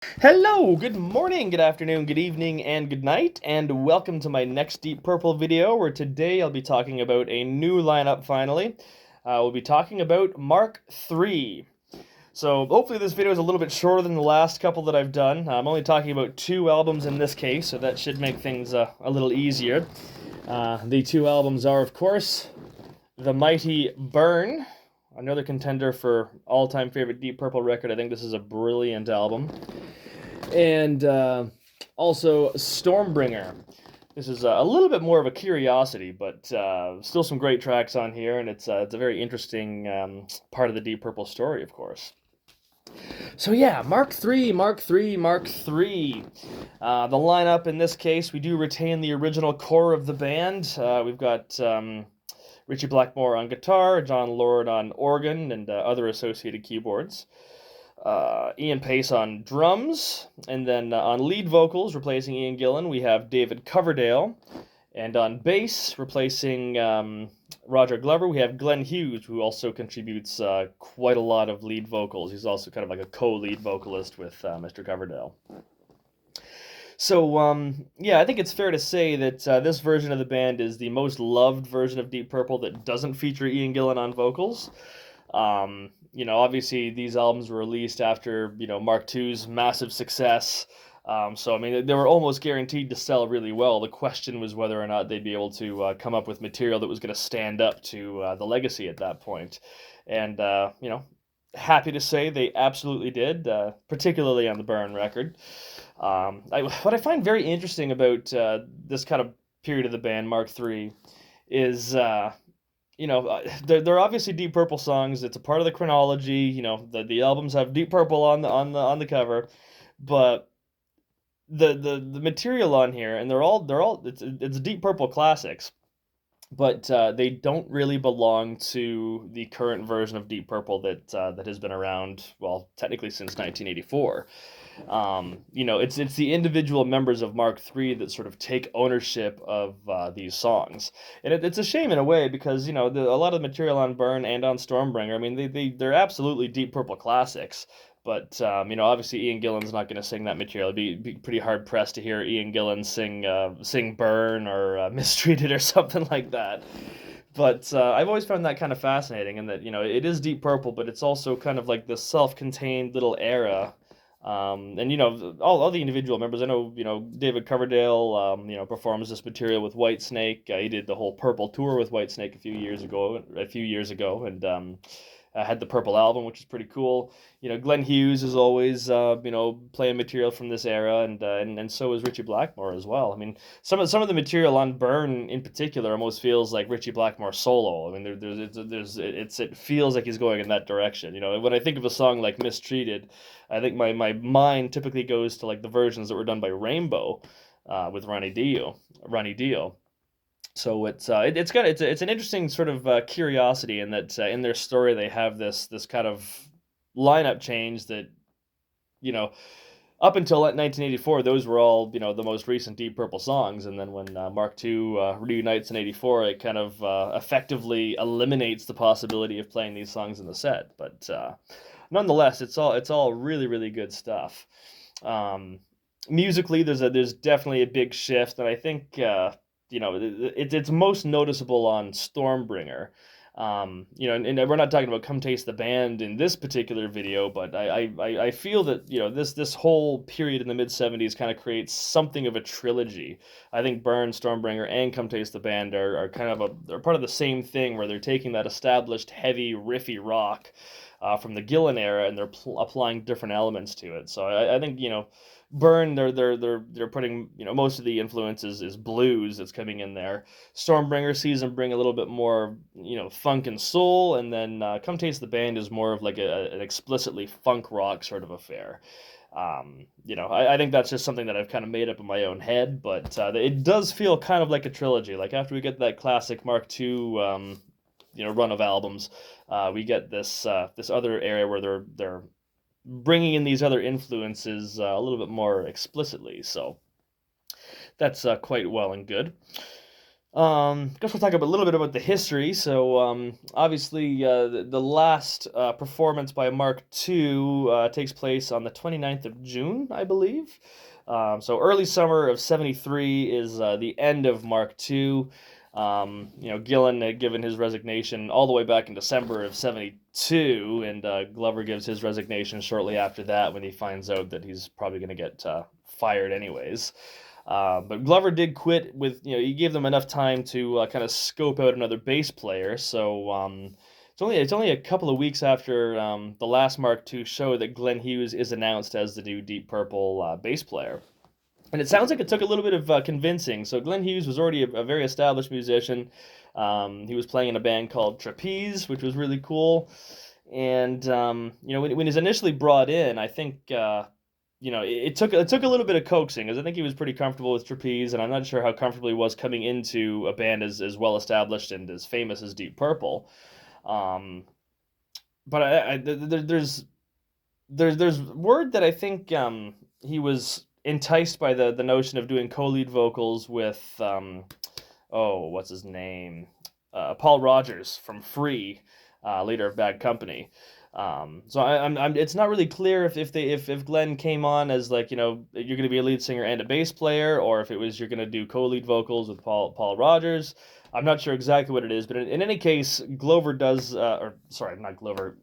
Hello, good morning, good afternoon, good evening, and good night, and welcome to my next Deep Purple video, where today I'll be talking about a new lineup finally. We'll be talking about Mark III. So hopefully this video is a little bit shorter than the last couple that I've done. I'm only talking about two albums in this case, so that should make things a little easier. The two albums are, of course, the mighty Burn, another contender for all-time favorite Deep Purple record. I think this is a brilliant album. And also Stormbringer. This is a little bit more of a curiosity, but still some great tracks on here, and it's a very interesting part of the Deep Purple story, of course. So yeah, Mark III, Mark III, Mark III. The lineup in this case, we do retain the original core of the band. We've got Ritchie Blackmore on guitar, John Lord on organ, and other associated keyboards. Ian Pace on drums, and then on lead vocals, replacing Ian Gillan, we have David Coverdale, and on bass, replacing Roger Glover, we have Glenn Hughes, who also contributes quite a lot of lead vocals. He's also kind of like a co-lead vocalist with Mr. Coverdale. So, yeah, I think it's fair to say that this version of the band is the most loved version of Deep Purple that doesn't feature Ian Gillan on vocals. Obviously these albums were released after, Mark II's massive success. So, I mean, they were almost guaranteed to sell really well. The question was whether or not they'd be able to come up with material that was going to stand up to the legacy at that point. And, happy to say they absolutely did, particularly on the Burn record. What I find very interesting about this kind of period of the band, Mark III, is they're obviously Deep Purple songs. It's a part of the chronology. The albums have Deep Purple on the cover, but the material on here, and they're all it's Deep Purple classics, but they don't really belong to the current version of Deep Purple that has been around, well, technically since 1984. It's the individual members of Mark III that sort of take ownership of these songs, and it's a shame in a way because a lot of the material on Burn and on Stormbringer, I mean they're absolutely Deep Purple classics. But obviously Ian Gillan's not going to sing that material. It'd be pretty hard pressed to hear Ian Gillan sing "Burn" or "Mistreated" or something like that. But I've always found that kind of fascinating, and that it is Deep Purple, but it's also kind of like this self-contained little era. And all the individual members. I know David Coverdale performs this material with Whitesnake. He did the whole Purple tour with Whitesnake a few years ago, and had the Purple album, which is pretty cool. Glenn Hughes is always playing material from this era, and so is Ritchie Blackmore as well. I mean, some of the material on Burn in particular almost feels like Ritchie Blackmore solo. I mean, it feels like he's going in that direction. When I think of a song like Mistreated, I think my mind typically goes to like the versions that were done by Rainbow with Ronnie Dio. So it's an interesting sort of curiosity in that in their story they have this kind of lineup change that you know up until 1984 those were all the most recent Deep Purple songs, and then when Mark II reunites in '84, it kind of effectively eliminates the possibility of playing these songs in the set. But nonetheless, it's all really really good stuff. Um, Musically, there's definitely a big shift, and I think it's most noticeable on Stormbringer. And we're not talking about "Come Taste the Band" in this particular video, but I feel that this whole period in the mid '70s kind of creates something of a trilogy. I think Burn, Stormbringer, and "Come Taste the Band" are kind of they're part of the same thing, where they're taking that established heavy riffy rock from the Gillan era, and they're applying different elements to it. So I think Burn, they're putting most of the influences is blues that's coming in there. Stormbringer sees them bring a little bit more funk and soul, and then Come Taste the Band is more of like an explicitly funk rock sort of affair. I think that's just something that I've kind of made up in my own head, but it does feel kind of like a trilogy. Like after we get that classic Mark II, run of albums, we get this other area where they're bringing in these other influences a little bit more explicitly. So that's quite well and good. Guess we'll talk a little bit about the history. So, obviously, the last performance by Mark II takes place on the 29th of June, I believe. So early summer of 73 is the end of Mark II. Gillen had given his resignation all the way back in December of 72, and Glover gives his resignation shortly after that when he finds out that he's probably going to get fired anyways. But Glover did quit with, he gave them enough time to kind of scope out another bass player. So it's only a couple of weeks after the last Mark II show that Glenn Hughes is announced as the new Deep Purple bass player. And it sounds like it took a little bit of convincing. So Glenn Hughes was already a very established musician. He was playing in a band called Trapeze, which was really cool. And when he's initially brought in, I think it took a little bit of coaxing, because I think he was pretty comfortable with Trapeze, and I'm not sure how comfortable he was coming into a band as well established and as famous as Deep Purple. Um, but there's word that I think he was enticed by the notion of doing co-lead vocals with what's his name, Paul Rogers from Free, leader of Bad Company. So I'm it's not really clear if Glenn came on as, like, you're going to be a lead singer and a bass player, or if it was you're going to do co-lead vocals with Paul Rogers. I'm not sure exactly what it is, but in any case, Glover does, or sorry, not Glover,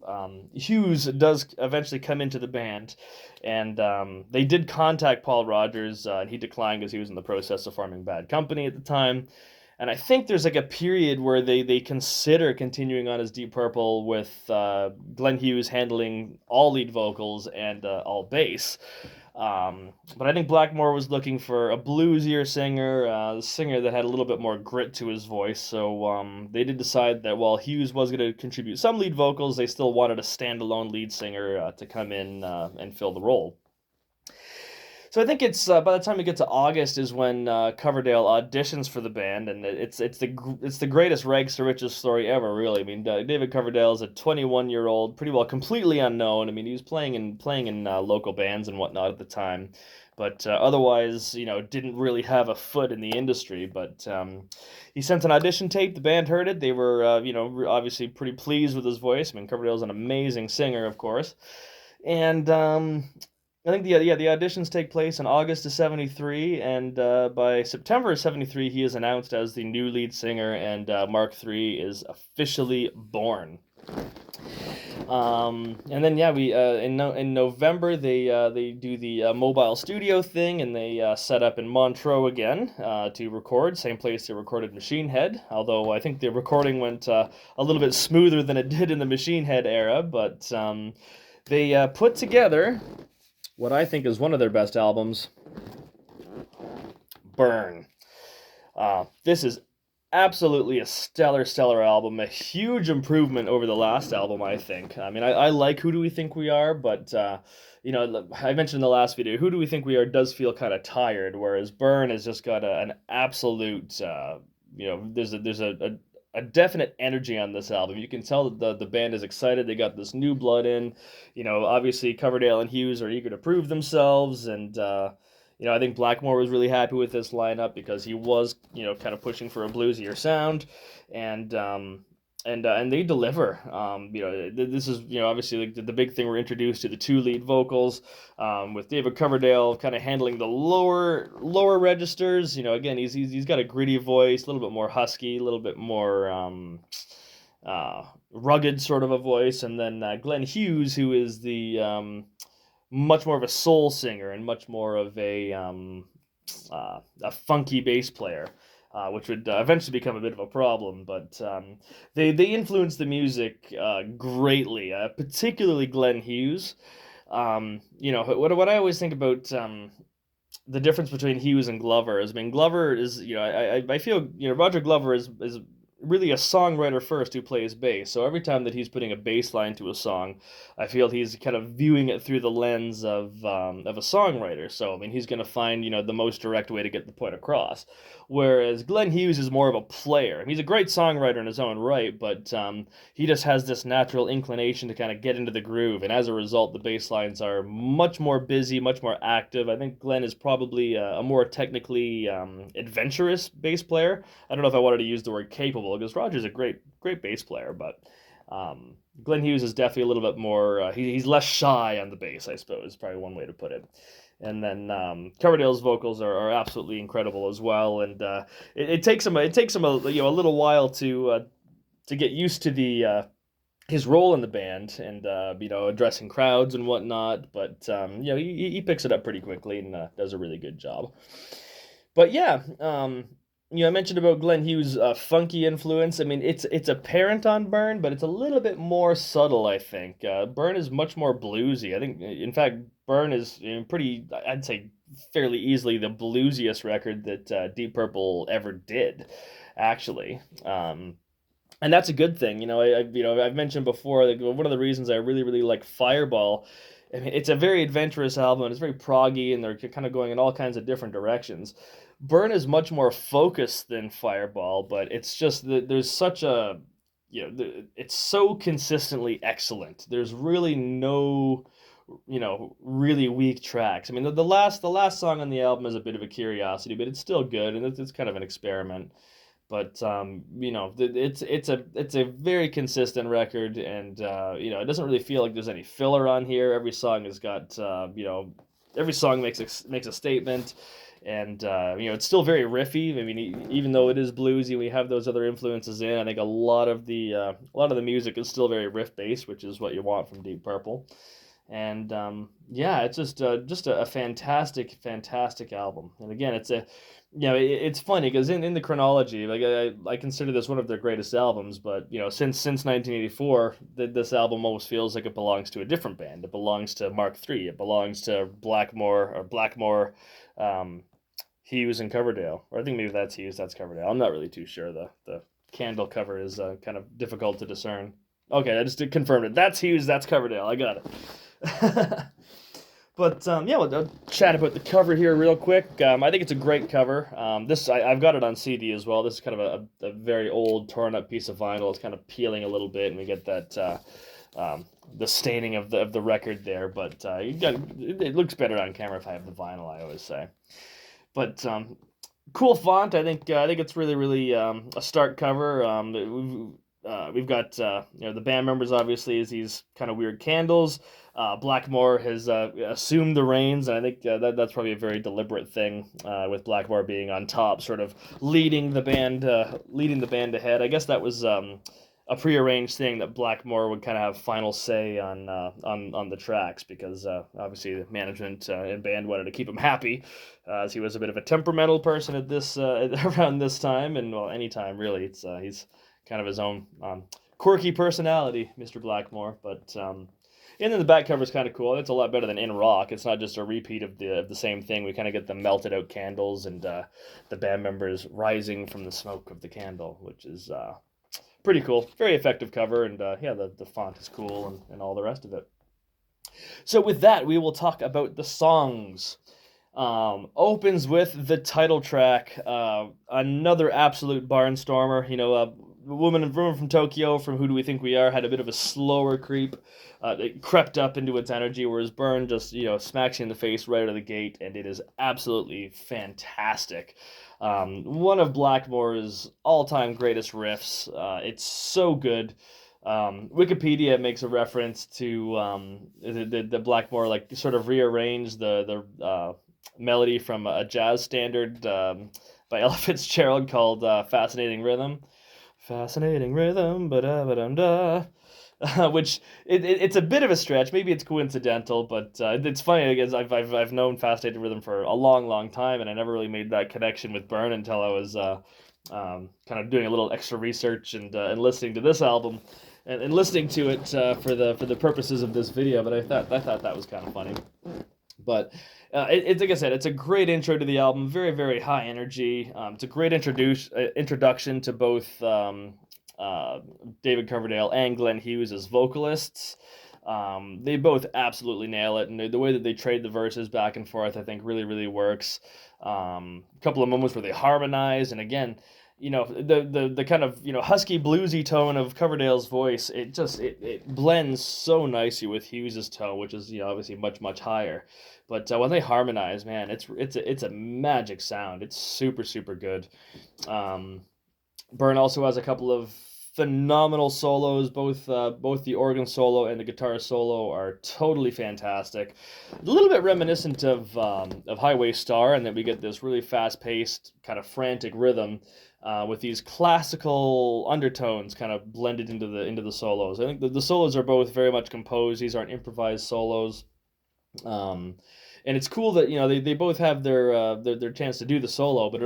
Hughes does eventually come into the band, and they did contact Paul Rogers, and he declined because he was in the process of forming Bad Company at the time. And I think there's like a period where they consider continuing on as Deep Purple with Glenn Hughes handling all lead vocals and all bass. But I think Blackmore was looking for a bluesier singer, a singer that had a little bit more grit to his voice. So they did decide that while Hughes was going to contribute some lead vocals, they still wanted a standalone lead singer to come in and fill the role. So I think it's by the time we get to August is when Coverdale auditions for the band, and it's the greatest rags to riches story ever, really. I mean, David Coverdale is a 21-year-old, pretty well completely unknown. I mean, he was playing in local bands and whatnot at the time, but otherwise, didn't really have a foot in the industry. But he sent an audition tape. The band heard it. They were, obviously pretty pleased with his voice. I mean, Coverdale's an amazing singer, of course, and I think the auditions take place in August of '73, and by September of '73, he is announced as the new lead singer, and Mark III is officially born. And then yeah, we in November they do the mobile studio thing, and they set up in Montreux again to record, same place they recorded Machine Head. Although I think the recording went a little bit smoother than it did in the Machine Head era, but they put together what I think is one of their best albums, Burn. This is absolutely a stellar album, a huge improvement over the last album, I think. I mean, I like Who Do We Think We Are, but, I mentioned in the last video, Who Do We Think We Are does feel kind of tired, whereas Burn has just got an absolute, there's a definite energy on this album. You can tell that the band is excited. They got this new blood in. Obviously Coverdale and Hughes are eager to prove themselves, and I think Blackmore was really happy with this lineup because he was, kind of pushing for a bluesier sound, and and they deliver. This is, obviously, like, the big thing. We're introduced to the two lead vocals, with David Coverdale kind of handling the lower registers. Again, he's got a gritty voice, a little bit more husky, a little bit more rugged sort of a voice, and then Glenn Hughes, who is the much more of a soul singer and much more of a funky bass player, which would eventually become a bit of a problem. But they influenced the music greatly, particularly Glenn Hughes. What I always think about the difference between Hughes and Glover is, I mean, Glover is, I feel, Roger Glover is really a songwriter first who plays bass. So every time that he's putting a bass line to a song, I feel he's kind of viewing it through the lens of a songwriter. So I mean, he's going to find the most direct way to get the point across. Whereas Glenn Hughes is more of a player. He's a great songwriter in his own right, but he just has this natural inclination to kind of get into the groove, and as a result, the bass lines are much more busy, much more active. I think Glenn is probably a more technically adventurous bass player. I don't know if I wanted to use the word capable because Roger's a great bass player, but Glenn Hughes is definitely a little bit more. He's less shy on the bass, I suppose. Is probably one way to put it. And then Coverdale's vocals are absolutely incredible as well, and it takes him a little while to get used to the his role in the band and addressing crowds and whatnot. But he picks it up pretty quickly and does a really good job. But yeah, I mentioned about Glenn Hughes' funky influence. I mean, it's apparent on Burn, but it's a little bit more subtle, I think. Burn is much more bluesy. I think, in fact, Burn is pretty, I'd say, fairly easily the bluesiest record that Deep Purple ever did, actually. And that's a good thing. I've mentioned before that one of the reasons I really like Fireball. I mean, it's a very adventurous album, and it's very proggy, and they're kind of going in all kinds of different directions. Burn is much more focused than Fireball, but it's just that there's such a, it's so consistently excellent. There's really no, really weak tracks. I mean, the last song on the album is a bit of a curiosity, but it's still good, and it's kind of an experiment. But it's a very consistent record, and it doesn't really feel like there's any filler on here. Every song has got every song makes a statement, and it's still very riffy. I mean, even though it is bluesy, we have those other influences in. I think a lot of the music is still very riff based, which is what you want from Deep Purple. And it's just a fantastic album. And again, it's funny because in the chronology, like I consider this one of their greatest albums, but since 1984, this album almost feels like it belongs to a different band. It belongs to Mark III. It belongs to Blackmore, Hughes and Coverdale, or I think maybe that's Hughes, that's Coverdale. I'm not really too sure. The Candle cover is kind of difficult to discern. Okay, I just confirmed it. That's Hughes, that's Coverdale. I got it. But we'll chat about the cover here real quick. I think it's a great cover. I've got it on CD as well. This is kind of a very old, torn up piece of vinyl. It's kind of peeling a little bit, and we get that the staining of the record there. But it looks better on camera if I have the vinyl, I always say. But cool font. I think it's really a stark cover. We've got the band members obviously as these kind of weird candles. Blackmore has assumed the reins, and I think that's probably a very deliberate thing with Blackmore being on top, sort of leading the band ahead. I guess that was a prearranged thing that Blackmore would kind of have final say on the tracks because obviously the management and band wanted to keep him happy, as he was a bit of a temperamental person at this around this time, and well, any time really. He's kind of his own quirky personality, Mr. Blackmore, but. And then the back cover is kind of cool. It's a lot better than In Rock. It's not just a repeat of the same thing. We kind of get the melted out candles and the band members rising from the smoke of the candle, which is pretty cool. Very effective cover, and the font is cool and all the rest of it. So with that, we will talk about the songs. Opens with the title track, another absolute barnstormer. Woman from Tokyo, from Who Do We Think We Are, had a bit of a slower creep. It crept up into its energy, whereas Burn just, smacks you in the face right out of the gate, and it is absolutely fantastic. One of Blackmore's all-time greatest riffs. It's so good. Wikipedia makes a reference to the Blackmore, like, sort of rearranged the melody from a jazz standard by Ella Fitzgerald called Fascinating Rhythm. Fascinating Rhythm, ba-da-ba-dum-da. Which it's a bit of a stretch. Maybe it's coincidental, but it's funny because I've known Fascinating Rhythm for a long time, and I never really made that connection with Burn until I was kind of doing a little extra research and listening to this album and listening to it for the purposes of this video. But I thought that was kind of funny. But it's like I said, it's a great intro to the album. Very, very high energy. It's a great introduction to both uh, David Coverdale and Glenn Hughes as vocalists. They both absolutely nail it, and the way that they trade the verses back and forth, I think, really, really works. A couple of moments where they harmonize, and again, the kind of husky bluesy tone of Coverdale's voice, it blends so nicely with Hughes's tone, which is obviously much much higher. But when they harmonize, man, it's a magic sound. It's super super good. Um, Byrne also has a couple of phenomenal solos. Both the organ solo and the guitar solo are totally fantastic. A little bit reminiscent of Highway Star, and that we get this really fast-paced, kind of frantic rhythm with these classical undertones kind of blended into the solos. I think the solos are both very much composed. These aren't improvised solos. And it's cool that they both have their chance to do the solo, but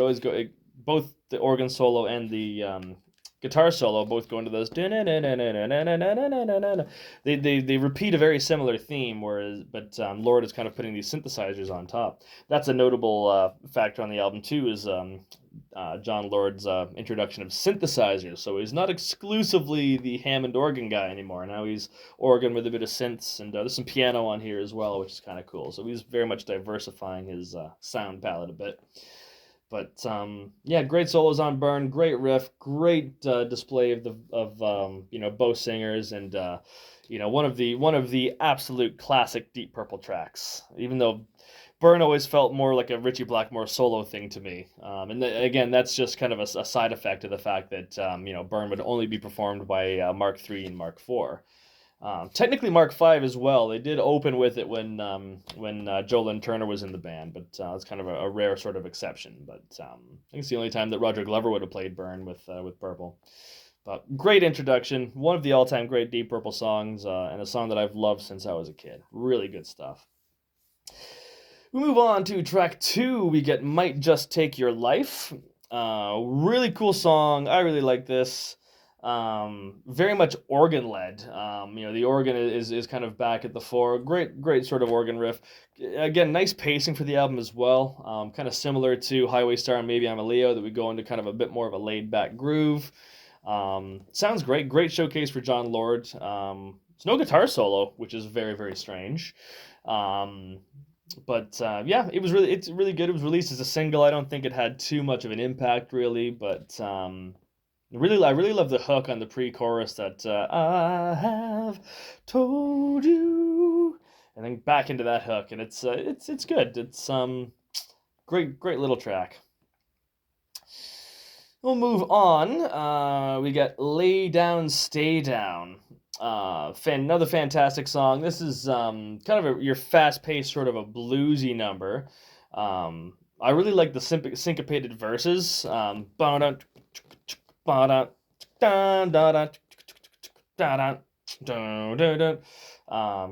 both the organ solo and the guitar solo both go into those. They repeat a very similar theme, but Lord is kind of putting these synthesizers on top. That's a notable factor on the album too. Is John Lord's introduction of synthesizers. So he's not exclusively the Hammond organ guy anymore. Now he's organ with a bit of synths, and there's some piano on here as well, which is kind of cool. So he's very much diversifying his sound palette a bit. But yeah, great solos on Byrne, great riff, great display of both singers, and one of the absolute classic Deep Purple tracks. Even though Byrne always felt more like a Ritchie Blackmore solo thing to me, and again, that's just kind of a side effect of the fact that Byrne would only be performed by Mark III and Mark IV. Technically Mark V as well. They did open with it when Joe Lynn Turner was in the band, but it's kind of a rare sort of exception. But I think it's the only time that Roger Glover would have played Byrne with Purple. But great introduction, one of the all-time great Deep Purple songs, and a song that I've loved since I was a kid. Really good stuff. We move on to track 2. We get Might Just Take Your Life. Really cool song. I really like this. Very much organ led. The organ is kind of back at the fore. Great sort of organ riff. Again, nice pacing for the album as well. Kind of similar to Highway Star and Maybe I'm a Leo, that we go into kind of a bit more of a laid back groove. Sounds great. Great showcase for John Lord. It's no guitar solo, which is very very strange. But yeah, it's really good. It was released as a single. I don't think it had too much of an impact really, but I really love the hook on the pre-chorus that I have told you, and then back into that hook, and it's good. It's great little track. We'll move on. We got Lay Down, Stay Down. Another fantastic song. This is kind of your fast-paced sort of a bluesy number. I really like the syncopated verses.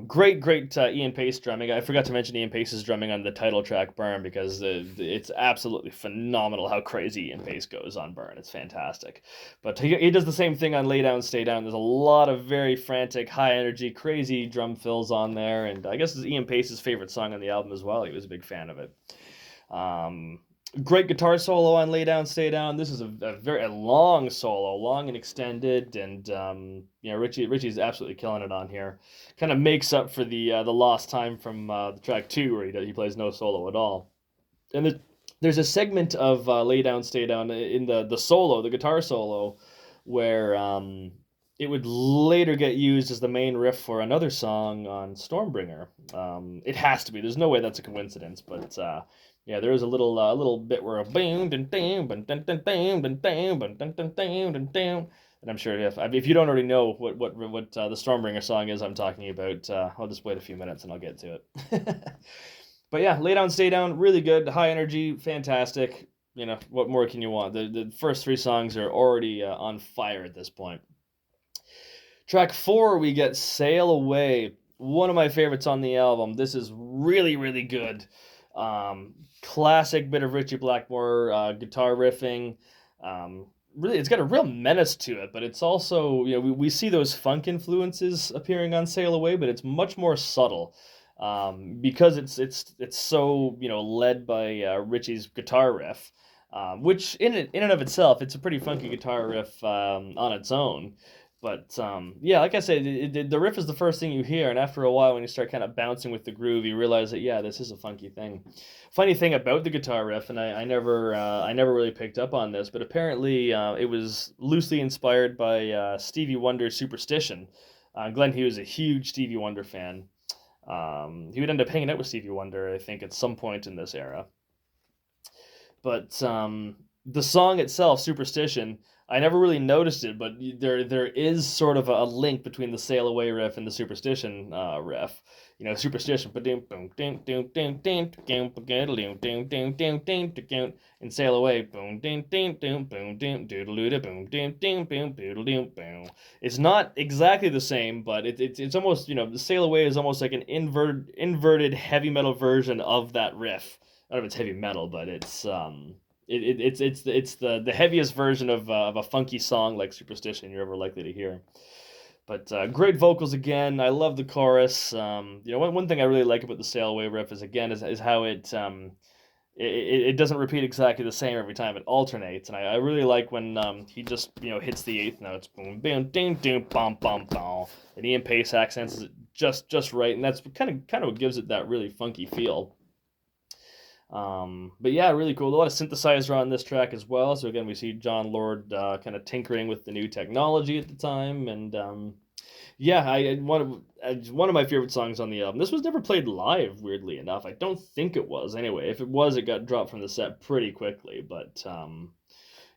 Great Ian Pace drumming. I forgot to mention Ian Pace's drumming on the title track Burn, because it's absolutely phenomenal how crazy Ian Pace goes on Burn. It's fantastic. But he does the same thing on Lay Down, Stay Down. There's a lot of very frantic, high energy, crazy drum fills on there, and I guess it's Ian Pace's favorite song on the album as well. He was a big fan of it. Great guitar solo on Lay Down, Stay Down. This is a very long solo, long and extended, and Richie's absolutely killing it on here. Kind of makes up for the lost time from the track 2, where he plays no solo at all. And there's a segment of Lay Down, Stay Down in the solo, the guitar solo, where it would later get used as the main riff for another song on Stormbringer. It has to be. There's no way that's a coincidence, but yeah, there is a little bit where and I'm sure if you don't already know what the Stormbringer song is I'm talking about, I'll just wait a few minutes and I'll get to it. But yeah, Lay Down, Stay Down, really good, high energy, fantastic. What more can you want? The first 3 songs are already on fire at this point. Track 4, we get Sail Away, one of my favorites on the album. This is really, really good. Classic bit of Ritchie Blackmore guitar riffing. Really, it's got a real menace to it, but it's also, we see those funk influences appearing on Sail Away, but it's much more subtle. because it's so led by Richie's guitar riff, which in and of itself it's a pretty funky guitar riff on its own. But yeah, like I said, the riff is the first thing you hear, and after a while, when you start kind of bouncing with the groove, you realize that yeah, this is a funky thing. Funny thing about the guitar riff, and I never really picked up on this, but apparently it was loosely inspired by Stevie Wonder's Superstition. Glenn Hughes is a huge Stevie Wonder fan. He would end up hanging out with Stevie Wonder, I think, at some point in this era. But the song itself, Superstition, I never really noticed it, but there is sort of a link between the Sail Away riff and the Superstition riff. Superstition, and Sail Away, it's not exactly the same, but it's almost, the Sail Away is almost like an inverted heavy metal version of that riff. I don't know if it's heavy metal, but it's the heaviest version of a funky song like Superstition you're ever likely to hear. But great vocals again. I love the chorus. One thing I really like about the Sail Away riff is how it doesn't repeat exactly the same every time. It alternates, and I really like when he just hits the eighth notes, boom, boom, ding, ding, bum, bum, bum, and Ian Pace accents it just right, and that's kind of what gives it that really funky feel. But yeah, really cool. A lot of synthesizer on this track as well. So again, we see John Lord kind of tinkering with the new technology at the time, and yeah, one of my favorite songs on the album. This was never played live, weirdly enough. I don't think it was. Anyway, if it was, it got dropped from the set pretty quickly. But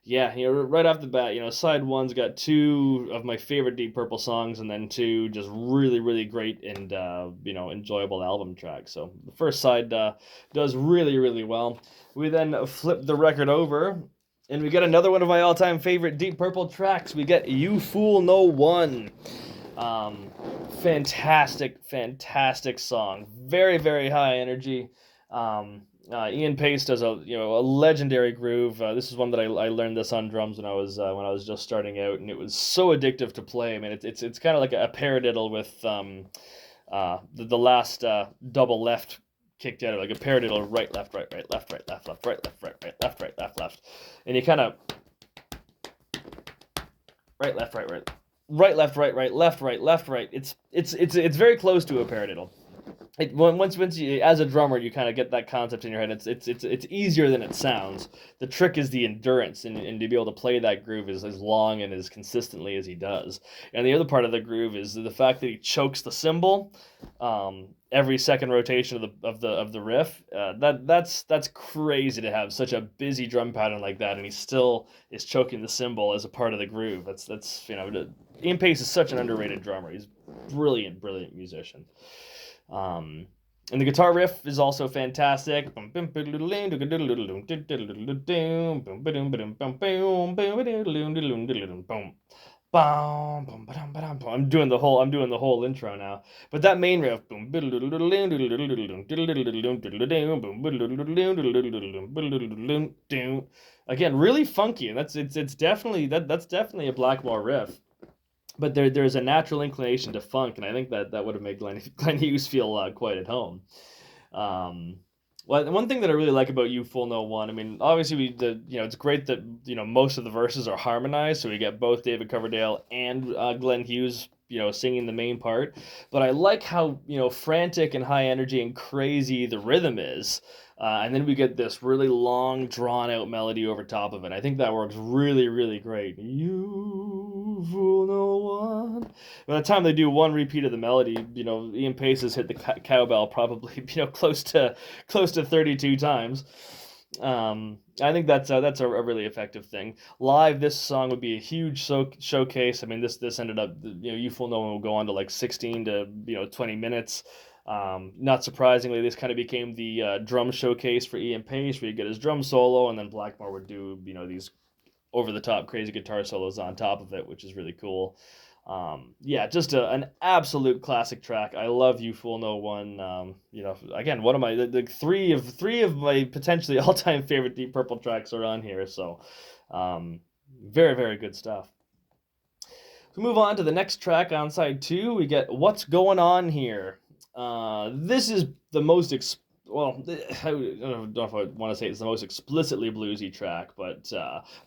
yeah, right off the bat, side one's got two of my favorite Deep Purple songs, and then two just really, really great and enjoyable album tracks. So the first side does really, really well. We then flip the record over, and we get another one of my all-time favorite Deep Purple tracks. We get "You Fool No One." Fantastic, fantastic song. Very, very high energy. Ian Pace does a legendary groove. This is one that I learned this on drums when I was just starting out, and it was so addictive to play. I mean, it's kind of like a paradiddle with the last double left kicked out, like a paradiddle, right left right right left right left left right left right right left right left left, and you kind of right left right right right left right right left right left right. It's very close to a paradiddle. Once you, as a drummer, you kind of get that concept in your head. It's easier than it sounds. The trick is the endurance and to be able to play that groove as long and as consistently as he does. And the other part of the groove is the fact that he chokes the cymbal every second rotation of the riff. That's crazy to have such a busy drum pattern like that, and he still is choking the cymbal as a part of the groove. That's Ian Pace is such an underrated drummer. He's brilliant musician. And the guitar riff is also fantastic. I'm doing the whole intro now. But that main riff, again, really funky, and it's definitely a Blackmore riff. But there's a natural inclination to funk, and I think that would have made Glenn Hughes feel quite at home. Well, one thing that I really like about "You Fool No One," I mean, obviously it's great that most of the verses are harmonized, so we get both David Coverdale and Glenn Hughes singing the main part. But I like how frantic and high energy and crazy the rhythm is. And then we get this really long, drawn-out melody over top of it. I think that works really, really great. You fool no one. By the time they do one repeat of the melody, Ian Pace has hit the cowbell probably, close to 32 times. I think that's a really effective thing. Live, this song would be a huge showcase. I mean, this ended up, You Fool No One will go on to like 16 to 20 minutes. Not surprisingly, this kind of became the drum showcase for Ian Pace, where you get his drum solo, and then Blackmore would do these over-the-top crazy guitar solos on top of it, which is really cool. Yeah, just an absolute classic track. I love "You Fool No One." Again, one of my the three of my potentially all-time favorite Deep Purple tracks are on here. So, very, very good stuff. We move on to the next track on side 2. We get "What's Going On Here." This is the most well, I don't know if I want to say it's the most explicitly bluesy track, but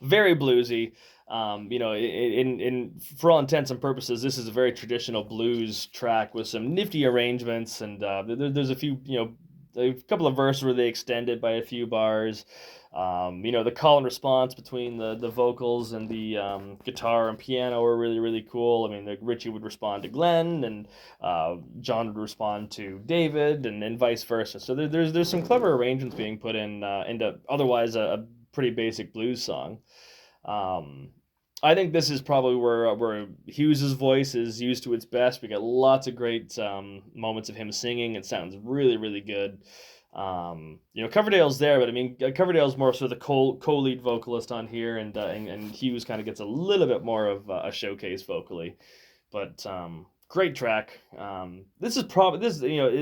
very bluesy. For all intents and purposes, this is a very traditional blues track with some nifty arrangements, and there's a few, a couple of verses where they extend it by a few bars. The call and response between the vocals and the guitar and piano are really, really cool. I mean, Richie would respond to Glenn, and John would respond to David, and vice versa. So there's some clever arrangements being put in into otherwise a pretty basic blues song. Um, I think this is probably where Hughes's voice is used to its best. We get lots of great moments of him singing. It sounds really, really good. Coverdale's there, but I mean, Coverdale's more sort of the co-lead vocalist on here, and Hughes kind of gets a little bit more of a showcase vocally. But great track. This is probably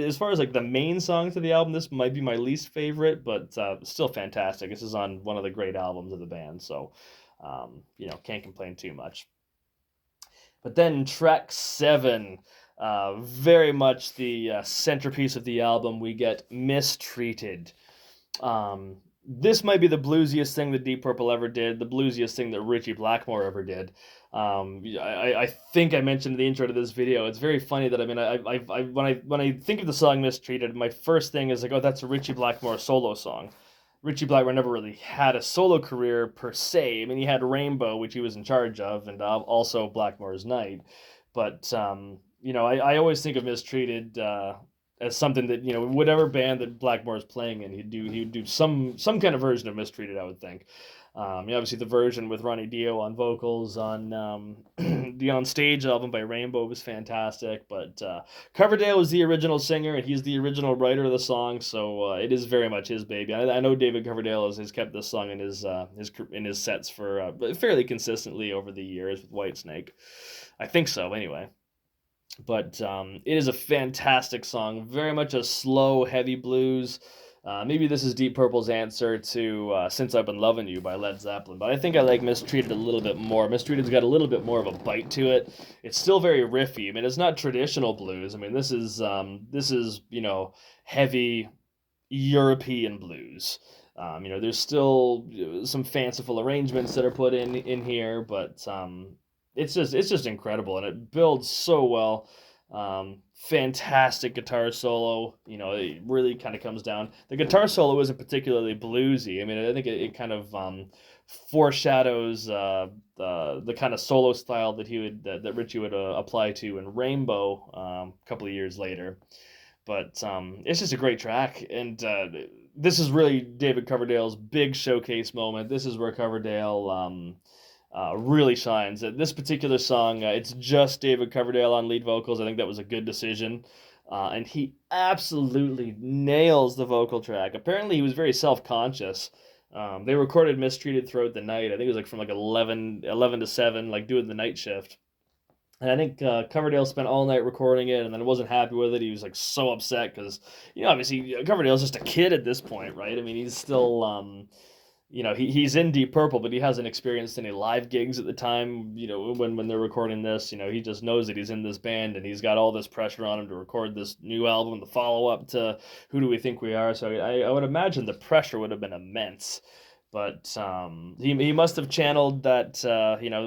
as far as like the main songs of the album, this might be my least favorite, but still fantastic. This is on one of the great albums of the band, so can't complain too much. But then track 7, very much the centerpiece of the album, we get Mistreated. This might be the bluesiest thing that Deep Purple ever did, the bluesiest thing that Ritchie Blackmore ever did. I think I mentioned in the intro to this video. It's very funny that when I think of the song Mistreated, my first thing is like, oh, that's a Ritchie Blackmore solo song. Ritchie Blackmore never really had a solo career per se. I mean, he had Rainbow, which he was in charge of, and also Blackmore's Night. But I always think of Mistreated as something that whatever band that Blackmore is playing in, he'd do some kind of version of Mistreated, I would think. Obviously the version with Ronnie Dio on vocals on the On Stage album by Rainbow was fantastic, but Coverdale is the original singer and he's the original writer of the song, so it is very much his baby. I know David Coverdale has kept this song in his sets for fairly consistently over the years with Whitesnake. I think so, anyway. But it is a fantastic song, very much a slow, heavy blues. Maybe this is Deep Purple's answer to Since I've Been Loving You by Led Zeppelin, but I think I like Mistreated a little bit more. Mistreated's got a little bit more of a bite to it. It's still very riffy. I mean, it's not traditional blues. I mean, this is heavy European blues. There's still some fanciful arrangements that are put in here, but it's just incredible, and it builds so well. Fantastic guitar solo. It really kind of comes down. The guitar solo isn't particularly bluesy. I mean, I think it kind of foreshadows the kind of solo style that Ritchie would apply to in Rainbow a couple of years later. But it's just a great track, and this is really David Coverdale's big showcase moment. This is where Coverdale really shines. This particular song, it's just David Coverdale on lead vocals. I think that was a good decision. And he absolutely nails the vocal track. Apparently, he was very self-conscious. They recorded Mistreated throughout the night. I think it was like from like 11 to 7, like doing the night shift. And I think Coverdale spent all night recording it, and then wasn't happy with it. He was like so upset because, obviously Coverdale's just a kid at this point, right? I mean, he's still he's in Deep Purple, but he hasn't experienced any live gigs at the time, when they're recording this. He just knows that he's in this band, and he's got all this pressure on him to record this new album, the follow-up to Who Do We Think We Are? So I would imagine the pressure would have been immense. But he must have channeled that,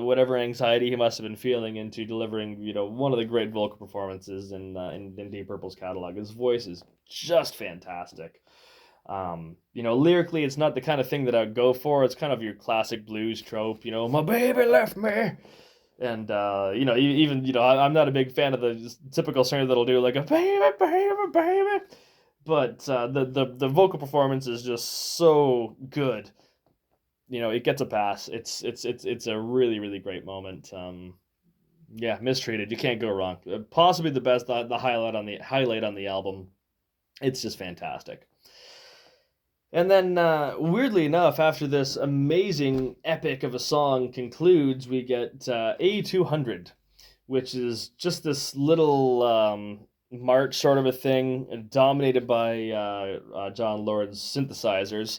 whatever anxiety he must have been feeling into delivering, one of the great vocal performances in Deep Purple's catalog. His voice is just fantastic. Lyrically, it's not the kind of thing that I would go for. It's kind of your classic blues trope, my baby left me. And, I'm not a big fan of the typical singer that'll do like a baby, baby, baby. But the vocal performance is just so good. It gets a pass. It's a really, really great moment. Mistreated. You can't go wrong. Possibly the best, the highlight on the album. It's just fantastic. And then, weirdly enough, after this amazing epic of a song concludes, we get A200, which is just this little march sort of a thing, dominated by John Lord's synthesizers.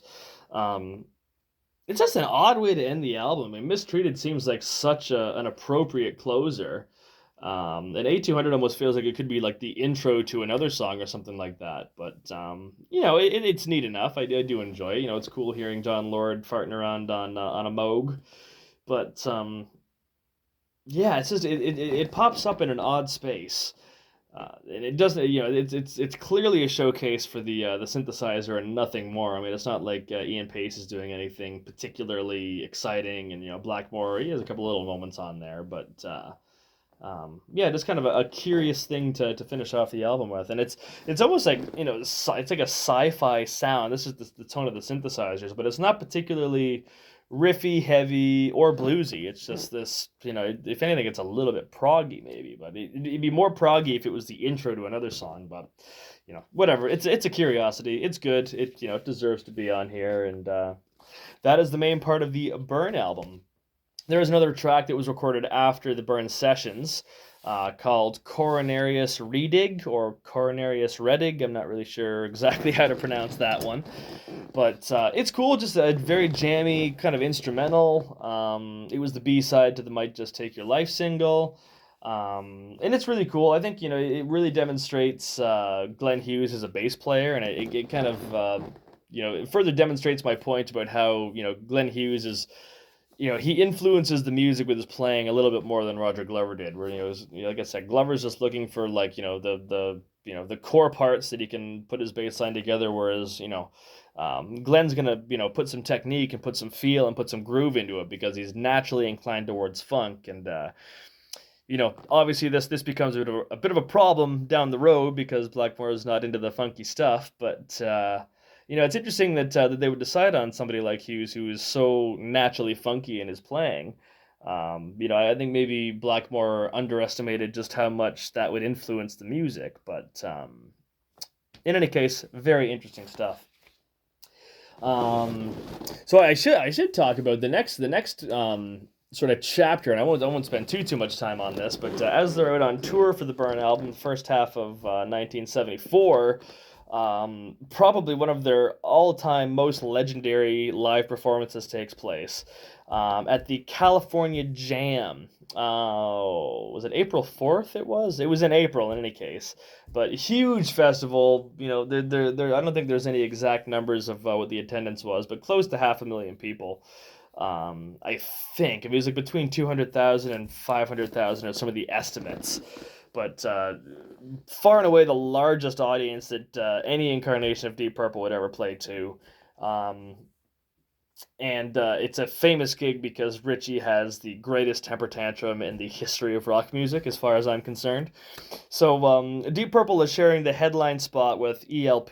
It's just an odd way to end the album. I mean, Mistreated seems like such an appropriate closer. And A200 almost feels like it could be like the intro to another song or something like that. But you know, it's neat enough. I do enjoy it. You know, it's cool hearing John Lord farting around on a Moog. But yeah, it's just it pops up in an odd space. And it doesn't, you know, it's clearly a showcase for the synthesizer and nothing more. I mean, it's not like Ian Pace is doing anything particularly exciting, and you know, Blackmore, he has a couple little moments on there, but yeah, just kind of a curious thing to finish off the album with, and it's almost like, you know, it's like a sci-fi sound. This is the tone of the synthesizers, but it's not particularly riffy, heavy, or bluesy. It's just this, you know, if anything, it's a little bit proggy maybe, but it'd be more proggy if it was the intro to another song. But you know, whatever. It's a curiosity. It's good. It, you know, it deserves to be on here, and that is the main part of the Burn album. There was another track that was recorded after the Burn sessions, called Coronarius Redig or Coronarius Redig. I'm not really sure exactly how to pronounce that one, but it's cool. Just a very jammy kind of instrumental. It was the B-side to the Might Just Take Your Life single. And it's really cool. I think, you know, it really demonstrates Glenn Hughes as a bass player, and it kind of, you know, it further demonstrates my point about how, you know, Glenn Hughes is, you know, he influences the music with his playing a little bit more than Roger Glover did. Where, you know, like I said, Glover's just looking for, like, you know, the you know, the core parts that he can put his bass line together, whereas, you know, Glenn's gonna, you know, put some technique and put some feel and put some groove into it because he's naturally inclined towards funk. And you know, obviously this becomes a bit of a problem down the road because Blackmore is not into the funky stuff. But you know, it's interesting that they would decide on somebody like Hughes, who is so naturally funky in his playing. You know, I think maybe Blackmore underestimated just how much that would influence the music. But in any case, very interesting stuff. Um, so I should talk about the next sort of chapter, and I won't spend too much time on this, but as they're out on tour for the Burn album, the first half of 1974, probably one of their all-time most legendary live performances takes place at the California Jam. Was it April 4th? It was in April in any case, but huge festival. You know, there. I don't think there's any exact numbers of what the attendance was, but close to 500,000 people. I think it was like between 200,000 and 500,000 are some of the estimates, but far and away the largest audience that any incarnation of Deep Purple would ever play to. Um, and it's a famous gig because Richie has the greatest temper tantrum in the history of rock music, as far as I'm concerned. So Deep Purple is sharing the headline spot with ELP,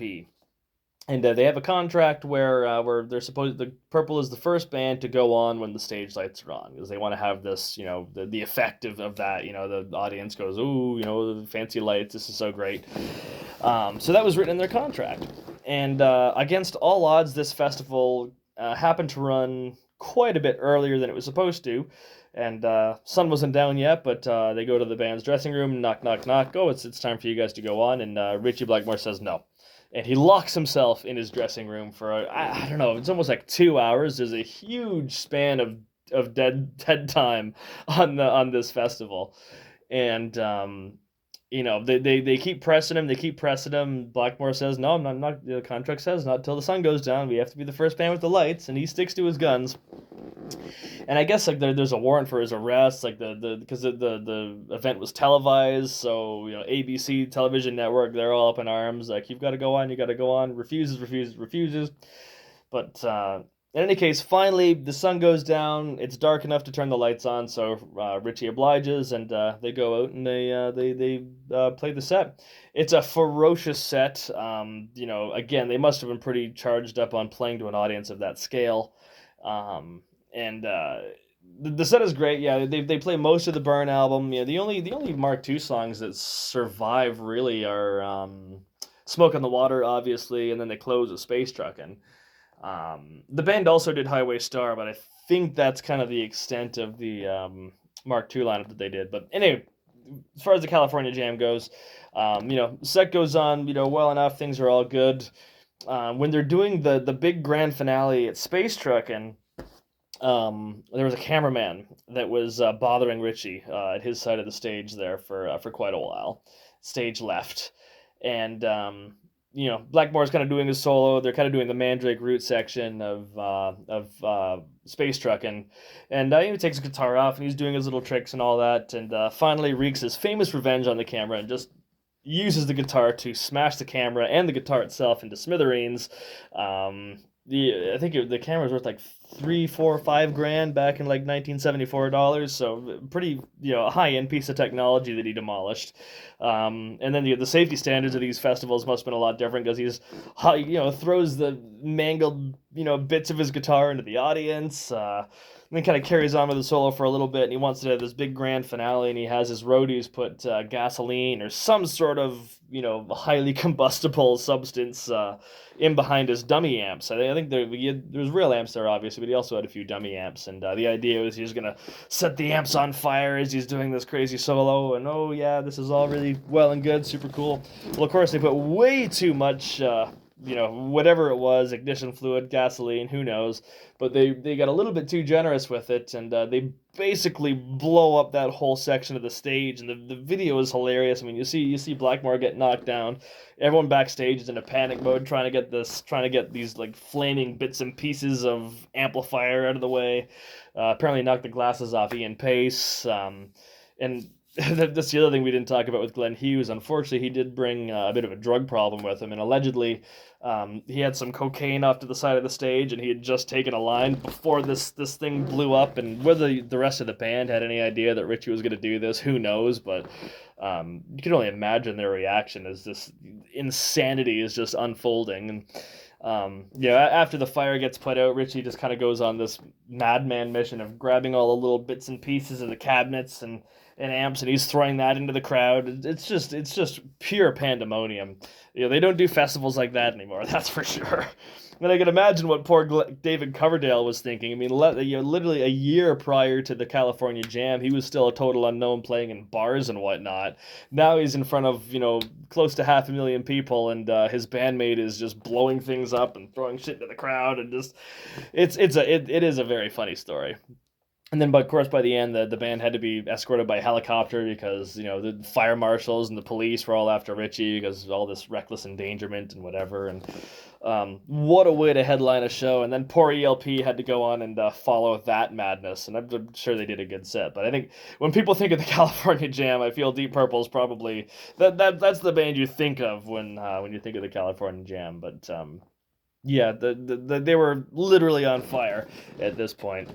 and they have a contract where they're supposed the Purple is the first band to go on when the stage lights are on, because they want to have this, you know, the effect of that. You know, the audience goes, ooh, you know, the fancy lights, this is so great. So that was written in their contract, and against all odds, this festival happened to run quite a bit earlier than it was supposed to. And sun wasn't down yet, but they go to the band's dressing room, knock, knock, knock. Oh, it's time for you guys to go on. And Richie Blackmore says no, and he locks himself in his dressing room for I don't know, it's almost like 2 hours. There's a huge span of dead time on this festival, and you know, they keep pressing him. They keep pressing him. Blackmore says, "No, I'm not. The contract says not until the sun goes down. We have to be the first band with the lights," and he sticks to his guns. And I guess like there's a warrant for his arrest, like the because the event was televised, so you know, ABC television network, they're all up in arms, like, you've got to go on, you got to go on. Refuses, refuses, refuses. But in any case, finally the sun goes down. It's dark enough to turn the lights on, so Richie obliges, and they go out and they play the set. It's a ferocious set. You know, again, they must have been pretty charged up on playing to an audience of that scale. And the set is great. Yeah, they play most of the Burn album. Yeah, the only Mark II songs that survive really are "Smoke on the Water," obviously, and then they close with "Space Truckin'." The band also did "Highway Star," but I think that's kind of the extent of the Mark II lineup that they did. But anyway, as far as the California Jam goes, you know, set goes on, you know, well enough. Things are all good. When they're doing the big grand finale at Space Truckin', there was a cameraman that was bothering Richie at his side of the stage there for quite a while. Stage left, and Blackmore's kind of doing his solo. They're kind of doing the Mandrake Root section of Space Truck, and he takes his guitar off and he's doing his little tricks and all that, and finally wreaks his famous revenge on the camera and just uses the guitar to smash the camera and the guitar itself into smithereens. I think the camera was worth like 3, 4, 5 grand back in like 1974 dollars, so pretty high end piece of technology that he demolished. And then the safety standards of these festivals must have been a lot different because he's throws the mangled bits of his guitar into the audience. And then kind of carries on with the solo for a little bit, and he wants to have this big grand finale, and he has his roadies put gasoline or some sort of highly combustible substance in behind his dummy amps. I think there was real amps there, obviously, but he also had a few dummy amps, and the idea was he was gonna set the amps on fire as he's doing this crazy solo, and oh yeah, this is all really well and good, super cool. Well, of course, they put way too much whatever it was, ignition fluid, gasoline, who knows, but they got a little bit too generous with it, and they basically blow up that whole section of the stage, and the video is hilarious. I mean, you see Blackmore get knocked down, everyone backstage is in a panic mode trying to get these like flaming bits and pieces of amplifier out of the way. Apparently knocked the glasses off Ian Pace, and that's the other thing we didn't talk about with Glenn Hughes. Unfortunately, he did bring a bit of a drug problem with him, and allegedly he had some cocaine off to the side of the stage, and he had just taken a line before this thing blew up. And whether the rest of the band had any idea that Richie was going to do this, who knows? But you can only imagine their reaction as this insanity is just unfolding. And after the fire gets put out, Richie just kind of goes on this madman mission of grabbing all the little bits and pieces of the cabinets and amps, and he's throwing that into the crowd. It's just pure pandemonium. They don't do festivals like that anymore, that's for sure. And I can imagine what poor David Coverdale was thinking. I mean, literally a year prior to the California Jam, he was still a total unknown playing in bars and whatnot. Now he's in front of, close to 500,000 people, and his bandmate is just blowing things up and throwing shit into the crowd, and just, it is a very funny story. And then, of course, by the end, the band had to be escorted by helicopter because, the fire marshals and the police were all after Richie because of all this reckless endangerment and whatever. And what a way to headline a show. And then poor ELP had to go on and follow that madness. And I'm sure they did a good set. But I think when people think of the California Jam, I feel Deep Purple is probably that's the band you think of when you think of the California Jam. But yeah, they were literally on fire at this point.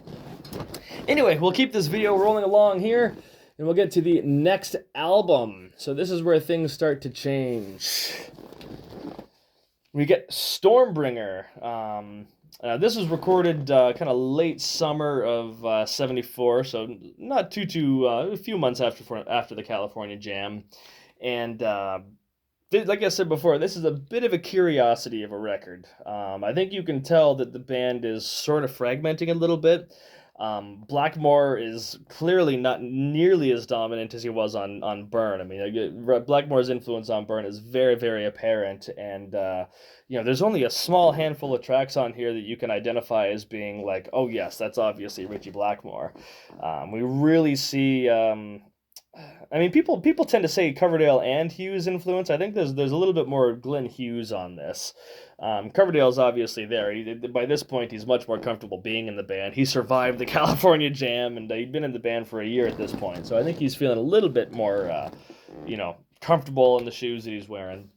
Anyway, we'll keep this video rolling along here, and we'll get to the next album. So this is where things start to change. We get Stormbringer. This was recorded kind of late summer of '74, so not too a few months after the California Jam, and like I said before, this is a bit of a curiosity of a record. I think you can tell that the band is sort of fragmenting a little bit. Blackmore is clearly not nearly as dominant as he was on Burn. I mean, Blackmore's influence on Burn is very, very apparent, and there's only a small handful of tracks on here that you can identify as being like, oh yes, that's obviously Richie Blackmore. We really see. I mean, people tend to say Coverdale and Hughes influence. I think there's a little bit more Glenn Hughes on this. Coverdale's obviously there. By this point, he's much more comfortable being in the band. He survived the California Jam, and he'd been in the band for a year at this point. So I think he's feeling a little bit more, comfortable in the shoes that he's wearing.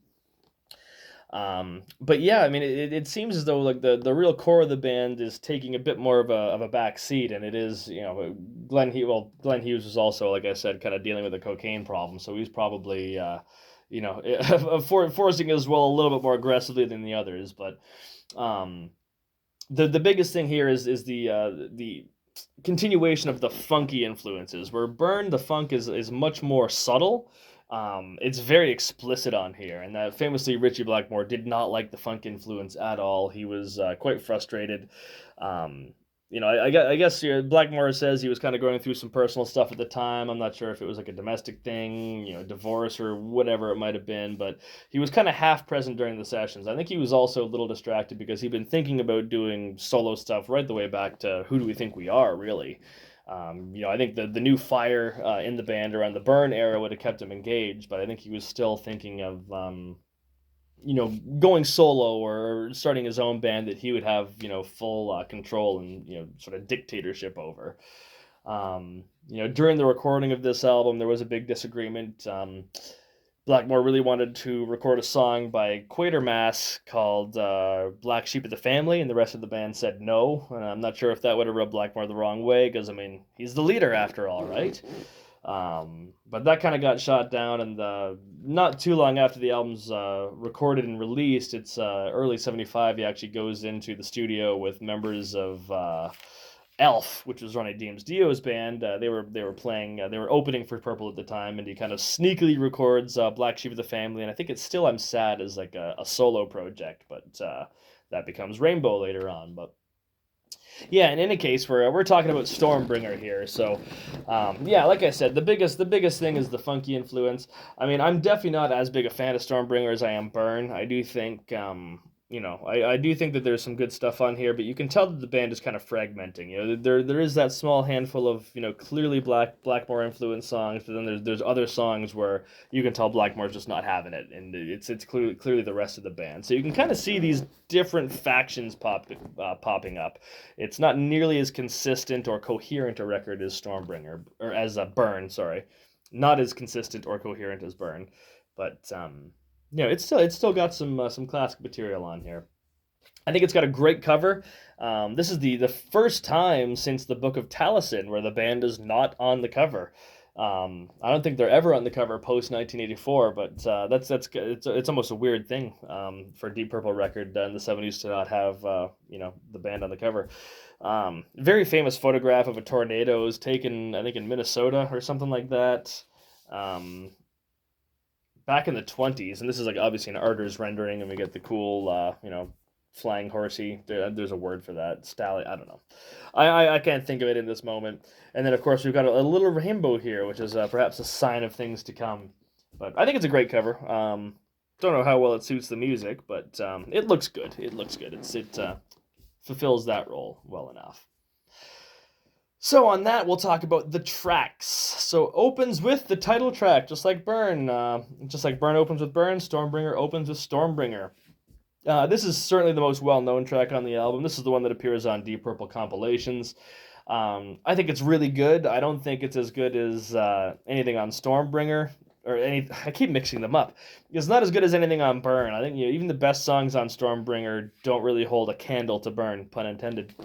But yeah, I mean, it seems as though like the real core of the band is taking a bit more of a back seat, and it is, Glenn Hughes was also, like I said, kind of dealing with a cocaine problem, so he's probably, forcing his will a little bit more aggressively than the others. But the biggest thing here is the continuation of the funky influences. Where Burn, the funk is much more subtle. It's very explicit on here, and famously Richie Blackmore did not like the funk influence at all. He was quite frustrated. I guess Blackmore says he was kind of going through some personal stuff at the time. I'm not sure if it was like a domestic thing, divorce or whatever it might have been, but he was kind of half present during the sessions. I think he was also a little distracted because he'd been thinking about doing solo stuff right the way back to Who Do We Think We Are, really. I think the new fire in the band around the Burn era would have kept him engaged, but I think he was still thinking of going solo or starting his own band that he would have, full control and, sort of dictatorship over. During the recording of this album, there was a big disagreement. Blackmore really wanted to record a song by Quatermass called Black Sheep of the Family, and the rest of the band said no. And I'm not sure if that would have rubbed Blackmore the wrong way, because, he's the leader after all, right? But that kind of got shot down, and not too long after the album's recorded and released, it's early '75. He actually goes into the studio with members of Elf, which was Ronnie James Dio's band. They were playing. They were opening for Purple at the time, and he kind of sneakily records Black Sheep of the Family. And I think it's still "I'm Sad" as like a solo project, but that becomes Rainbow later on. But yeah, in any case, we're talking about Stormbringer here. So, like I said, the biggest thing is the funky influence. I'm definitely not as big a fan of Stormbringer as I am Burn. I do think, I do think that there's some good stuff on here, but you can tell that the band is kind of fragmenting. There is that small handful of clearly Blackmore influenced songs, but then there's other songs where you can tell Blackmore's just not having it, and it's clearly the rest of the band. So you can kind of see these different factions popping up. It's not nearly as consistent or coherent a record as Stormbringer, or as Burn. Sorry, not as consistent or coherent as Burn, but it's still got some classic material on here. I think it's got a great cover. This is the first time since the Book of Taliesin where the band is not on the cover. I don't think they're ever on the cover post 1984, but it's almost a weird thing for a Deep Purple record in the '70s to not have the band on the cover. Very famous photograph of a tornado is taken, I think, in Minnesota or something like that. Back in the '20s, and this is like obviously an Arders rendering, and we get the cool, flying horsey. There's a word for that. Stallion. I don't know. I can't think of it in this moment. And then of course we've got a little rainbow here, which is perhaps a sign of things to come. But I think it's a great cover. Don't know how well it suits the music, but it looks good. It looks good. It fulfills that role well enough. So on that, we'll talk about the tracks. So opens with the title track, just like Burn. Just like Burn opens with Burn, Stormbringer opens with Stormbringer. This is certainly the most well-known track on the album. This is the one that appears on Deep Purple compilations. I think it's really good. I don't think it's as good as anything on Stormbringer. I keep mixing them up. It's not as good as anything on Burn. I think even the best songs on Stormbringer don't really hold a candle to Burn, pun intended.